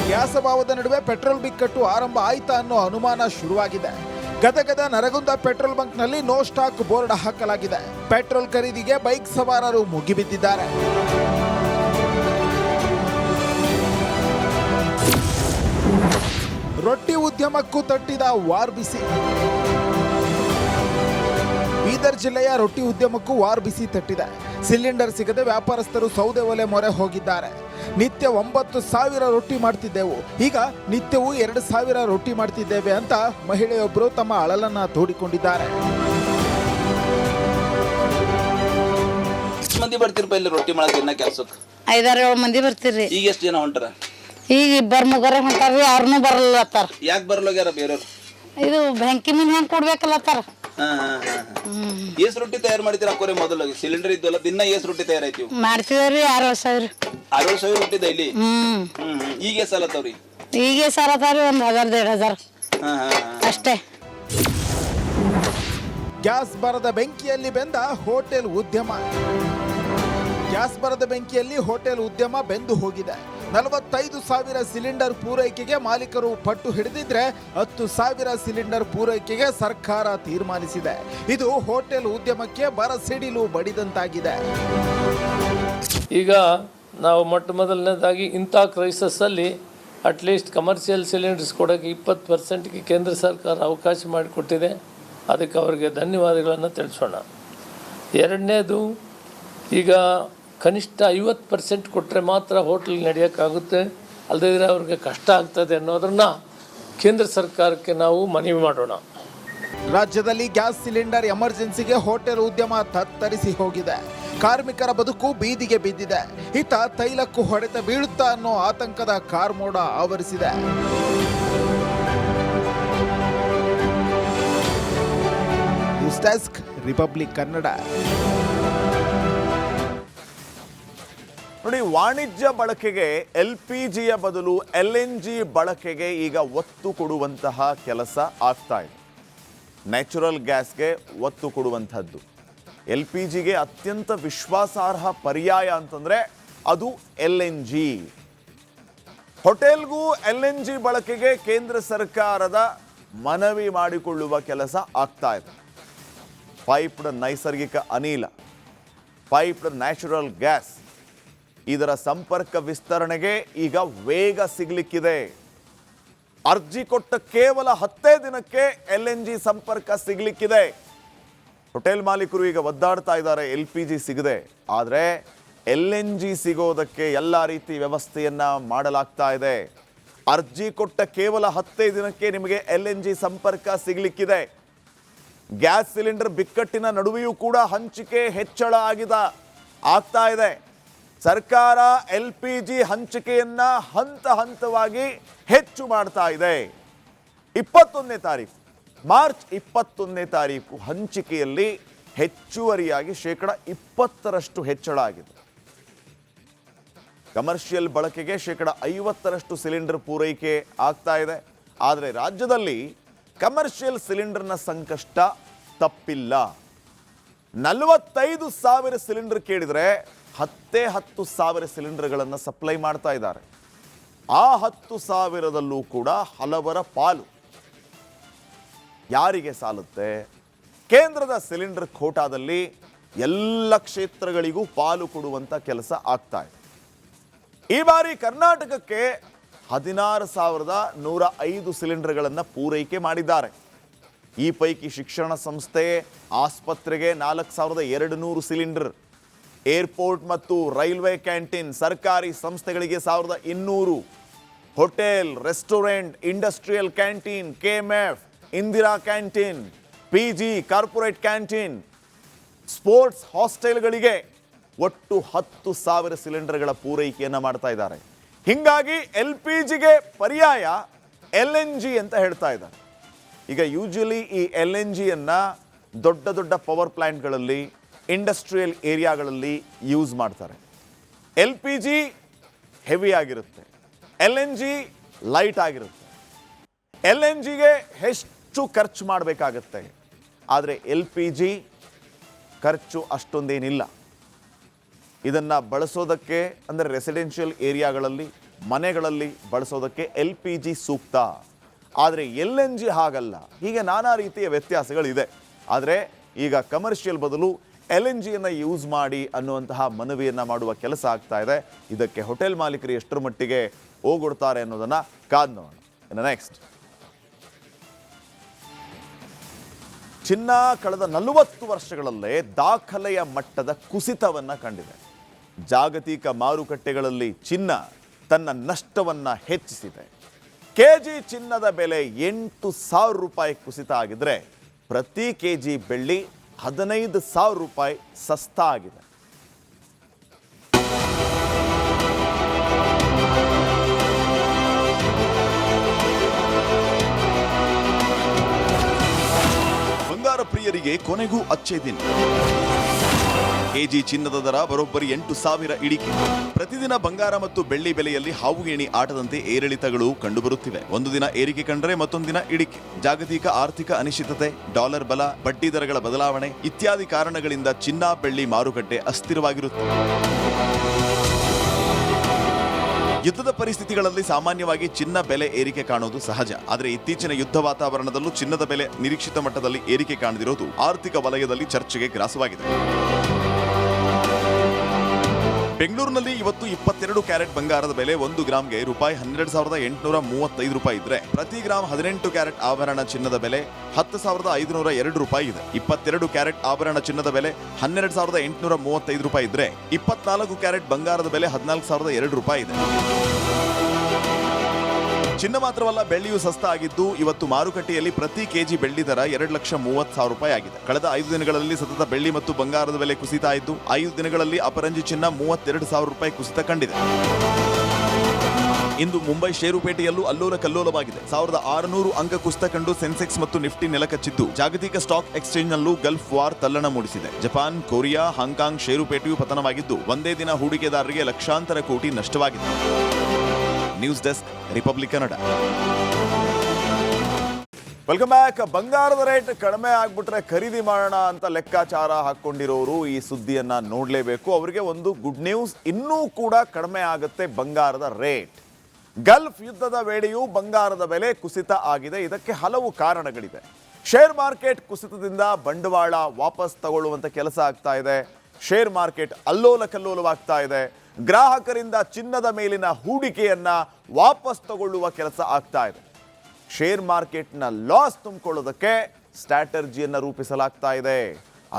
ಗ್ಯಾಸ್ ಅಭಾವದ ನಡುವೆ ಪೆಟ್ರೋಲ್ ಬಿಕ್ಕಟ್ಟು ಆರಂಭ ಆಯ್ತಾ ಅನ್ನೋ ಅನುಮಾನ ಶುರುವಾಗಿದೆ. ಗದಗದ ನರಗುಂದ ಪೆಟ್ರೋಲ್ ಬಂಕ್ನಲ್ಲಿ ನೋ ಸ್ಟಾಕ್ ಬೋರ್ಡ್ ಹಾಕಲಾಗಿದೆ. ಪೆಟ್ರೋಲ್ ಖರೀದಿಗೆ ಬೈಕ್ ಸವಾರರು ಮುಗಿಬಿದ್ದಿದ್ದಾರೆ. ರೊಟ್ಟಿ ಉದ್ಯಮಕ್ಕೂ ತಟ್ಟಿದ ವಾರ್ ಬಿಸಿ. ಬೀದರ್ ಜಿಲ್ಲೆಯ ರೊಟ್ಟಿ ಉದ್ಯಮಕ್ಕೂ ವಾರ್ ಬಿಸಿ ತಟ್ಟಿದೆ. ಸಿಲಿಂಡರ್ ಸಿಗದೆ ವ್ಯಾಪಾರಸ್ಥರು ಸೌದೆ ಒಲೆ ಮೊರೆ ಹೋಗಿದ್ದಾರೆ. ನಿತ್ಯ 9,000 ರೊಟ್ಟಿ ಮಾಡ್ತಿದ್ದೆವು, ಈಗ ನಿತ್ಯವೂ 2,000 ರೊಟ್ಟಿ ಮಾಡ್ತಿದ್ದೇವೆ ಅಂತ ಮಹಿಳೆಯೊಬ್ಬರು ತಮ್ಮ ಅಳಲನ್ನ ತೋಡಿಕೊಂಡಿದ್ದಾರೆ. ಮಂದಿ ಬರ್ತಿರ್ಪ ಇಲ್ಲಿ ರೊಟ್ಟಿ ಮಾಡಕ್ಕೆ ಇನ್ನ ಕೆಲ್ಸಕ್ಕೆ? 5-7 ಮಂದಿ ಬರ್ತೀರಿ. ಈಗ ಎಷ್ಟು ಜನ ಹೊಂಟಾರ? ಈಗ 2-3 ಹೊಂಟಾರ್ರಿ, ಅವ್ರನ್ನೂ ಬರಲ್ಲತ್ತಾರ. ಯಾಕೆ ಬರಲ್ಲೋಗ್ಯಾರ ಬೇರೆಯವ್ರು? ಇದು ಬೆಂಕಿ ಮೀನ್ ಹೆಂಗ್ ಕೊಡ್ಬೇಕಲ್ಲತ್ತಾರ. ಏಸ್ ರೊಟ್ಟಿ ತಯಾರು ಮಾಡ್ತೀರ ಅಕ್ಕೋರೆ? ಮೊದಲು ಸಿಲಿಂಡರ್ ಇದ್ದಲ್ಲ, ದಿನ ಏಸ್ ರೊಟ್ಟಿ ತಯಾರಾಯ್ತಿವ್? ಮಾಡ್ತಿದ್ರಿ 6,000. 6,000 ರೊಟ್ಟಿ ಡೈಲಿ? ಈಗ ಸಾಲತ್ತವ್ರಿ? ಈಗ ಸಾಲತ್ತಾವ್ರಿ 1,000-1,500 ಅಷ್ಟೇ. ಗ್ಯಾಸ್ ಬರದ ಬೆಂಕಿಯಲ್ಲಿ ಬೆಂದ ಹೋಟೆಲ್ ಉದ್ಯಮ. ಗ್ಯಾಸ್ ಬರದ ಬೆಂಕಿಯಲ್ಲಿ ಹೋಟೆಲ್ ಉದ್ಯಮ ಬೆಂದು ಹೋಗಿದೆ. 45,000 ಸಿಲಿಂಡರ್ ಪೂರೈಕೆಗೆ ಮಾಲೀಕರು ಪಟ್ಟು ಹಿಡಿದಿದ್ರೆ 10,000 ಸಿಲಿಂಡರ್ ಪೂರೈಕೆಗೆ ಸರ್ಕಾರ ತೀರ್ಮಾನಿಸಿದೆ. ಇದು ಹೋಟೆಲ್ ಉದ್ಯಮಕ್ಕೆ ಬರಸಿಡಿಲು ಬಡಿದಂತಾಗಿದೆ. ಈಗ ನಾವು ಮೊದಲನೇದಾಗಿ ಇಂಥ ಕ್ರೈಸಸ್ಸಲ್ಲಿ ಅಟ್ಲೀಸ್ಟ್ ಕಮರ್ಷಿಯಲ್ ಸಿಲಿಂಡರ್ಸ್ ಕೊಡೋಕ್ಕೆ 20%ಗೆ ಕೇಂದ್ರ ಸರ್ಕಾರ ಅವಕಾಶ ಮಾಡಿಕೊಟ್ಟಿದೆ. ಅದಕ್ಕೆ ಅವರಿಗೆ ಧನ್ಯವಾದಗಳನ್ನು ತಿಳಿಸೋಣ. ಎರಡನೇದು, ಈಗ ಕನಿಷ್ಠ 50% ಕೊಟ್ಟರೆ ಮಾತ್ರ ಹೋಟೆಲ್ ನಡೆಯೋಕ್ಕಾಗುತ್ತೆ, ಅಲ್ಲದಿದ್ದರೆ ಅವ್ರಿಗೆ ಕಷ್ಟ ಆಗ್ತದೆ ಅನ್ನೋದನ್ನು ಕೇಂದ್ರ ಸರ್ಕಾರಕ್ಕೆ ನಾವು ಮನವಿ ಮಾಡೋಣ. ರಾಜ್ಯದಲ್ಲಿ ಗ್ಯಾಸ್ ಸಿಲಿಂಡರ್ ಎಮರ್ಜೆನ್ಸಿಗೆ ಹೋಟೆಲ್ ಉದ್ಯಮ ತತ್ತರಿಸಿ ಹೋಗಿದೆ. ಕಾರ್ಮಿಕರ ಬದುಕು ಬೀದಿಗೆ ಬಿದ್ದಿದೆ. ಇತ್ತ ತೈಲಕ್ಕೂ ಹೊಡೆತ ಬೀಳುತ್ತಾ ಅನ್ನೋ ಆತಂಕದ ಕಾರ್ಮೋಡ ಆವರಿಸಿದೆ. News desk, Republic Kannada. ನೋಡಿ, ವಾಣಿಜ್ಯ ಬಳಕೆಗೆ LPGಯ ಬದಲು LNG ಬಳಕೆಗೆ ಈಗ ಒತ್ತು ಕೊಡುವಂತಹ ಕೆಲಸ ಆಗ್ತಾ ಇದೆ. ನ್ಯಾಚುರಲ್ ಗ್ಯಾಸ್ಗೆ ಒತ್ತು ಕೊಡುವಂಥದ್ದು. LPGಗೆ ಅತ್ಯಂತ ವಿಶ್ವಾಸಾರ್ಹ ಪರ್ಯಾಯ ಅಂತಂದರೆ ಅದು LNG. ಹೋಟೆಲ್ಗೂ LNG ಬಳಕೆಗೆ ಕೇಂದ್ರ ಸರ್ಕಾರದ ಮನವಿ ಮಾಡಿಕೊಳ್ಳುವ ಕೆಲಸ ಆಗ್ತಾ ಇದೆ. ಪೈಪ್ಡ್ ನೈಸರ್ಗಿಕ ಅನಿಲ, ಪೈಪ್ಡ್ ನ್ಯಾಚುರಲ್ ಗ್ಯಾಸ್, ಇದರ ಸಂಪರ್ಕ ವಿಸ್ತರಣೆಗೆ ಈಗ ವೇಗ ಸಿಗಲಿಕ್ಕಿದೆ. ಅರ್ಜಿ ಕೊಟ್ಟ ಕೇವಲ 10 ದಿನಕ್ಕೆ LNG ಸಂಪರ್ಕ ಸಿಗಲಿಕ್ಕಿದೆ. ಹೋಟೆಲ್ ಮಾಲೀಕರು ಈಗ ಒದ್ದಾಡ್ತಾ ಇದ್ದಾರೆ LPG ಸಿಗದೆ. ಆದರೆ LNG ಸಿಗೋದಕ್ಕೆ ಎಲ್ಲ ರೀತಿ ವ್ಯವಸ್ಥೆಯನ್ನ ಮಾಡಲಾಗ್ತಾ ಇದೆ. ಅರ್ಜಿ ಕೊಟ್ಟ ಕೇವಲ 15 ದಿನಕ್ಕೆ ನಿಮಗೆ LNG ಸಂಪರ್ಕ ಸಿಗಲಿಕ್ಕಿದೆ. ಗ್ಯಾಸ್ ಸಿಲಿಂಡರ್ ಬಿಕ್ಕಟ್ಟಿನ ನಡುವೆಯೂ ಕೂಡ ಹಂಚಿಕೆ ಹೆಚ್ಚಳ ಆಗ್ತಾ ಇದೆ. ಸರ್ಕಾರ LPG ಹಂಚಿಕೆಯನ್ನ ಹಂತ ಹಂತವಾಗಿ ಹೆಚ್ಚು ಮಾಡ್ತಾ ಇದೆ. 21ನೇ ತಾರೀಕು, ಮಾರ್ಚ್ 21ನೇ ತಾರೀಕು ಹಂಚಿಕೆಯಲ್ಲಿ ಹೆಚ್ಚುವರಿಯಾಗಿ 20% ಹೆಚ್ಚಳ ಆಗಿದೆ. ಕಮರ್ಷಿಯಲ್ ಬಳಕೆಗೆ 50% ಸಿಲಿಂಡರ್ ಪೂರೈಕೆ ಆಗ್ತಾ ಇದೆ. ಆದರೆ ರಾಜ್ಯದಲ್ಲಿ ಕಮರ್ಷಿಯಲ್ ಸಿಲಿಂಡರ್ನ ಸಂಕಷ್ಟ ತಪ್ಪಿಲ್ಲ. 45,000 ಸಿಲಿಂಡರ್ ಕೇಳಿದರೆ 10,000 ಸಿಲಿಂಡರ್ಗಳನ್ನು ಸಪ್ಲೈ ಮಾಡ್ತಾ ಇದ್ದಾರೆ. ಆ 10,000ದಲ್ಲೂ ಕೂಡ ಹಲವರ ಪಾಲು ಯಾರಿಗೆ ಸಾಲುತ್ತೆ? ಕೇಂದ್ರದ ಸಿಲಿಂಡರ್ ಖೋಟಾದಲ್ಲಿ ಎಲ್ಲ ಕ್ಷೇತ್ರಗಳಿಗೂ ಪಾಲು ಕೊಡುವಂತ ಕೆಲಸ ಆಗ್ತಾ ಇದೆ. ಈ ಬಾರಿ ಕರ್ನಾಟಕಕ್ಕೆ 16,105 ಸಿಲಿಂಡರ್ಗಳನ್ನು ಪೂರೈಕೆ ಮಾಡಿದ್ದಾರೆ. ಈ ಪೈಕಿ ಶಿಕ್ಷಣ ಸಂಸ್ಥೆ, ಆಸ್ಪತ್ರೆಗೆ 4,200 ಸಿಲಿಂಡರ್, ಏರ್ಪೋರ್ಟ್ ಮತ್ತು ರೈಲ್ವೆ ಕ್ಯಾಂಟೀನ್, ಸರ್ಕಾರಿ ಸಂಸ್ಥೆಗಳಿಗೆ 1,200, hotel, restaurant, industrial canteen, KMF, Indira canteen, PG, corporate canteen, sports ಹಾಸ್ಟೆಲ್ಗಳಿಗೆ ಒಟ್ಟು 10,000 ಸಿಲಿಂಡರ್ಗಳ ಪೂರೈಕೆಯನ್ನು ಮಾಡ್ತಾ ಇದ್ದಾರೆ. ಹೀಗಾಗಿ LPGಗೆ ಪರ್ಯಾಯ LNG ಅಂತ ಹೇಳ್ತಾ ಇದ್ದಾರೆ. ಈಗ ಯೂಶುವಲಿ ಈ LNGಯನ್ನು ದೊಡ್ಡ ದೊಡ್ಡ ಪವರ್ ಪ್ಲಾಂಟ್ಗಳಲ್ಲಿ, ಇಂಡಸ್ಟ್ರಿಯಲ್ ಏರಿಯಾಗಳಲ್ಲಿ ಯೂಸ್ ಮಾಡ್ತಾರೆ. LPG ಹೆವಿ ಆಗಿರುತ್ತೆ, LNG ಲೈಟ್ ಆಗಿರುತ್ತೆ. LNGಗೆ ಹೆಚ್ಚು ಖರ್ಚು ಮಾಡಬೇಕಾಗತ್ತೆ, ಆದರೆ LPG ಖರ್ಚು ಅಷ್ಟೊಂದೇನಿಲ್ಲ. ಇದನ್ನು ಬಳಸೋದಕ್ಕೆ ಅಂದರೆ ರೆಸಿಡೆನ್ಷಿಯಲ್ ಏರಿಯಾಗಳಲ್ಲಿ, ಮನೆಗಳಲ್ಲಿ ಬಳಸೋದಕ್ಕೆ LPG ಸೂಕ್ತ, ಆದರೆ LNG ಹಾಗಲ್ಲ. ಹೀಗೆ ನಾನಾ ರೀತಿಯ ವ್ಯತ್ಯಾಸಗಳಿದೆ. ಆದರೆ ಈಗ ಕಮರ್ಷಿಯಲ್ ಬದಲು LNGಯನ್ನು ಯೂಸ್ ಮಾಡಿ ಅನ್ನುವಂತಹ ಮನವಿಯನ್ನು ಮಾಡುವ ಕೆಲಸ ಆಗ್ತಾ ಇದೆ. ಇದಕ್ಕೆ ಹೋಟೆಲ್ ಮಾಲೀಕರು ಎಷ್ಟರ ಮಟ್ಟಿಗೆ ಓಗೊಡ್ತಾರೆ ಅನ್ನೋದನ್ನು ಕಾದ್ ನೋಡೋಣ. ಇನ್ನು ನೆಕ್ಸ್ಟ್, ಚಿನ್ನ ಕಳೆದ 40 ವರ್ಷಗಳಲ್ಲೇ ದಾಖಲೆಯ ಮಟ್ಟದ ಕುಸಿತವನ್ನು ಕಂಡಿದೆ. ಜಾಗತಿಕ ಮಾರುಕಟ್ಟೆಗಳಲ್ಲಿ ಚಿನ್ನ ತನ್ನ ನಷ್ಟವನ್ನು ಹೆಚ್ಚಿಸಿದೆ. KG ಚಿನ್ನದ ಬೆಲೆ 8,000 ರೂಪಾಯಿ ಕುಸಿತ ಆಗಿದ್ರೆ ಪ್ರತಿ KG ಬೆಳ್ಳಿ 15,000 ರೂಪಾಯಿ ಸಸ್ತಾ ಆಗಿದೆ. ಬಂಗಾರ ಪ್ರಿಯರಿಗೆ ಕೊನೆಗೂ ಅಚ್ಚೇ ದಿನ. KG ಚಿನ್ನದ ದರ ಬರೋಬ್ಬರಿ 8,000 ಇಳಿಕೆ. ಪ್ರತಿದಿನ ಬಂಗಾರ ಮತ್ತು ಬೆಳ್ಳಿ ಬೆಲೆಯಲ್ಲಿ ಹಾವು ಏಣಿ ಆಟದಂತೆ ಏರಿಳಿತಗಳು ಕಂಡುಬರುತ್ತಿವೆ. ಒಂದು ದಿನ ಏರಿಕೆ ಕಂಡರೆ ಮತ್ತೊಂದು ದಿನ ಇಳಿಕೆ. ಜಾಗತಿಕ ಆರ್ಥಿಕ ಅನಿಶ್ಚಿತತೆ, ಡಾಲರ್ ಬಲ, ಬಡ್ಡಿ ದರಗಳ ಬದಲಾವಣೆ ಇತ್ಯಾದಿ ಕಾರಣಗಳಿಂದ ಚಿನ್ನ ಬೆಳ್ಳಿ ಮಾರುಕಟ್ಟೆ ಅಸ್ಥಿರವಾಗಿರುತ್ತದೆ. ಯುದ್ಧದ ಪರಿಸ್ಥಿತಿಗಳಲ್ಲಿ ಸಾಮಾನ್ಯವಾಗಿ ಚಿನ್ನ ಬೆಲೆ ಏರಿಕೆ ಕಾಣುವುದು ಸಹಜ. ಆದರೆ ಇತ್ತೀಚಿನ ಯುದ್ಧ ವಾತಾವರಣದಲ್ಲೂ ಚಿನ್ನದ ಬೆಲೆ ನಿರೀಕ್ಷಿತ ಮಟ್ಟದಲ್ಲಿ ಏರಿಕೆ ಕಾಣದಿರೋದು ಆರ್ಥಿಕ ವಲಯದಲ್ಲಿ ಚರ್ಚೆಗೆ ಗ್ರಾಸವಾಗಿದೆ. ಬೆಂಗಳೂರಿನಲ್ಲಿ ಇವತ್ತು 22 ಕ್ಯಾರೆಟ್ ಬಂಗಾರದ ಬೆಲೆ 1 ಗ್ರಾಮ್ಗೆ ರೂಪಾಯಿ 12,835 ರೂಪಾಯಿ ಇದ್ರೆ ಪ್ರತಿ ಗ್ರಾಮ್ 18 ಕ್ಯಾರೆಟ್ ಆಭರಣ ಚಿನ್ನದ ಬೆಲೆ 10,502 ರೂಪಾಯಿ ಇದೆ. 22 ಕ್ಯಾರೆಟ್ ಆಭರಣ ಚಿನ್ನದ ಬೆಲೆ 12,835 ರೂಪಾಯಿ ಇದ್ರೆ 24 ಕ್ಯಾರೆಟ್ ಬಂಗಾರದ ಬೆಲೆ 14,002 ರೂಪಾಯಿ ಇದೆ. ಚಿನ್ನ ಮಾತ್ರವಲ್ಲ, ಬೆಳ್ಳಿಯೂ ಸಸ್ತಾ ಆಗಿದ್ದು ಇವತ್ತು ಮಾರುಕಟ್ಟೆಯಲ್ಲಿ ಪ್ರತಿ KG ಬೆಳ್ಳಿ ದರ 2,30,000 ರೂಪಾಯಿ ಆಗಿದೆ. ಕಳೆದ 5 ದಿನಗಳಲ್ಲಿ ಸತತ ಬೆಳ್ಳಿ ಮತ್ತು ಬಂಗಾರದ ಬೆಲೆ ಕುಸಿತ ಆಯಿತು. 5 ದಿನಗಳಲ್ಲಿ ಅಪರಂಜಿ ಚಿನ್ನ 32,000 ರೂಪಾಯಿ ಕುಸಿತ ಕಂಡಿದೆ. ಇಂದು ಮುಂಬೈ ಷೇರುಪೇಟೆಯಲ್ಲೂ ಅಲ್ಲೋಲ ಕಲ್ಲೋಲವಾಗಿದೆ. 1,600 ಅಂಕ ಕುಸಿತ ಕಂಡು ಸೆನ್ಸೆಕ್ಸ್ ಮತ್ತು ನಿಫ್ಟಿ ನೆಲಕಚ್ಚಿದ್ದು ಜಾಗತಿಕ ಸ್ಟಾಕ್ ಎಕ್ಸ್ಚೇಂಜ್ನಲ್ಲೂ ಗಲ್ಫ್ ವಾರ್ ತಲ್ಲಣ ಮೂಡಿಸಿದೆ. ಜಪಾನ್, ಕೊರಿಯಾ, ಹಾಂಗ್ಕಾಂಗ್ ಷೇರುಪೇಟೆಯೂ ಪತನವಾಗಿದ್ದು ಒಂದೇ ದಿನ ಹೂಡಿಕೆದಾರರಿಗೆ ಲಕ್ಷಾಂತರ ಕೋಟಿ ನಷ್ಟವಾಗಿದೆ. News desk, Republic Kannada. Welcome back. ಬಂಗಾರದ ರೇಟ್ ಕಡಿಮೆ ಆಗ್ಬಿಟ್ರೆ ಖರೀದಿ ಮಾಡೋಣ ಅಂತ ಲೆಕ್ಕಾಚಾರ ಹಾಕೊಂಡಿರೋರು ಈ ಸುದ್ದಿಯನ್ನ ನೋಡಲೇಬೇಕು. ಅವರಿಗೆ ಒಂದು ಗುಡ್ ನ್ಯೂಸ್, ಇನ್ನೂ ಕೂಡ ಕಡಿಮೆ ಆಗುತ್ತೆ ಬಂಗಾರದ ರೇಟ್. ಗಲ್ಫ್ ಯುದ್ಧದ ವೇಳೆಯೂ ಬಂಗಾರದ ಬೆಲೆ ಕುಸಿತ ಆಗಿದೆ. ಇದಕ್ಕೆ ಹಲವು ಕಾರಣಗಳಿವೆ. ಶೇರ್ ಮಾರ್ಕೆಟ್ ಕುಸಿತದಿಂದ ಬಂಡವಾಳ ವಾಪಸ್ ತಗೊಳ್ಳುವಂತ ಕೆಲಸ ಆಗ್ತಾ ಇದೆ. ಶೇರ್ ಮಾರ್ಕೆಟ್ ಅಲ್ಲೋಲ ಕಲ್ಲೋಲವಾಗ್ತಾ ಇದೆ. ಗ್ರಾಹಕರಿಂದ ಚಿನ್ನದ ಮೇಲಿನ ಹೂಡಿಕೆಯನ್ನ ವಾಪಸ್ ತಗೊಳ್ಳುವ ಕೆಲಸ ಆಗ್ತಾ ಇದೆ. ಶೇರ್ ಮಾರ್ಕೆಟ್ನ ಲಾಸ್ ತುಂಬಿಕೊಳ್ಳೋದಕ್ಕೆ ಸ್ಟ್ರಾಟಜಿಯನ್ನು ರೂಪಿಸಲಾಗ್ತಾ ಇದೆ.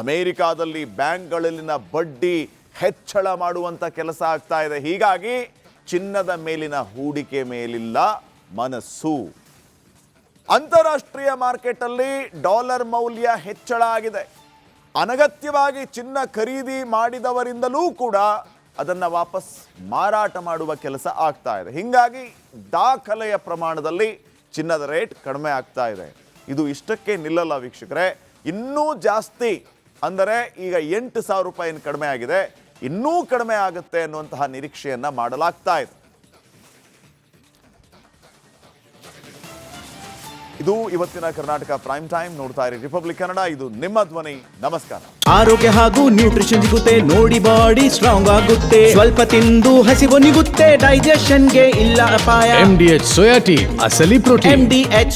ಅಮೆರಿಕಾದಲ್ಲಿ ಬ್ಯಾಂಕ್ಗಳಲ್ಲಿನ ಬಡ್ಡಿ ಹೆಚ್ಚಳ ಮಾಡುವಂತ ಕೆಲಸ ಆಗ್ತಾ ಇದೆ. ಹೀಗಾಗಿ ಚಿನ್ನದ ಮೇಲಿನ ಹೂಡಿಕೆ ಮೇಲಿಲ್ಲ ಮನಸ್ಸು. ಅಂತಾರಾಷ್ಟ್ರೀಯ ಮಾರ್ಕೆಟ್ ಅಲ್ಲಿ ಡಾಲರ್ ಮೌಲ್ಯ ಹೆಚ್ಚಳ ಆಗಿದೆ. ಅನಗತ್ಯವಾಗಿ ಚಿನ್ನ ಖರೀದಿ ಮಾಡಿದವರಿಂದಲೂ ಕೂಡ ಅದನ್ನು ವಾಪಸ್ ಮಾರಾಟ ಮಾಡುವ ಕೆಲಸ ಆಗ್ತಾ ಇದೆ. ಹೀಗಾಗಿ ದಾಖಲೆಯ ಪ್ರಮಾಣದಲ್ಲಿ ಚಿನ್ನದ ರೇಟ್ ಕಡಿಮೆ ಆಗ್ತಾ ಇದೆ. ಇದು ಇಷ್ಟಕ್ಕೆ ನಿಲ್ಲಲ್ಲ ವೀಕ್ಷಕರೇ, ಇನ್ನೂ ಜಾಸ್ತಿ, ಅಂದರೆ ಈಗ 8,000 ರೂಪಾಯಿ ಕಡಿಮೆ ಆಗಿದೆ, ಇನ್ನೂ ಕಡಿಮೆ ಆಗುತ್ತೆ ಅನ್ನುವಂತಹ ನಿರೀಕ್ಷೆಯನ್ನ ಮಾಡಲಾಗ್ತಾ ಇದೆ. ಇದು ಇವತ್ತಿನ ಕರ್ನಾಟಕ ಪ್ರೈಮ್ ಟೈಮ್. ನೋಡ್ತಾ ಇರಿ ರಿಪಬ್ಲಿಕ್ ಕನ್ನಡ, ಇದು ನಿಮ್ಮ ಧ್ವನಿ. ನಮಸ್ಕಾರ. ಆರೋಗ್ಯ ಹಾಗೂ ನ್ಯೂಟ್ರಿಷನ್ ಸಿಗುತ್ತೆ, ನೋಡಿ ಬಾಡಿ ಸ್ಟ್ರಾಂಗ್ ಆಗುತ್ತೆ, ಸ್ವಲ್ಪ ತಿಂದು ಹಸಿವು ನಿಗುತ್ತೆ, ಡೈಜೆಷನ್ಗೆ ಇಲ್ಲ ಅಪಾಯ. MDH ಸೋಯಾ ಟೀ, ಅಸಲಿ ಪ್ರೋಟೀನ್. MDH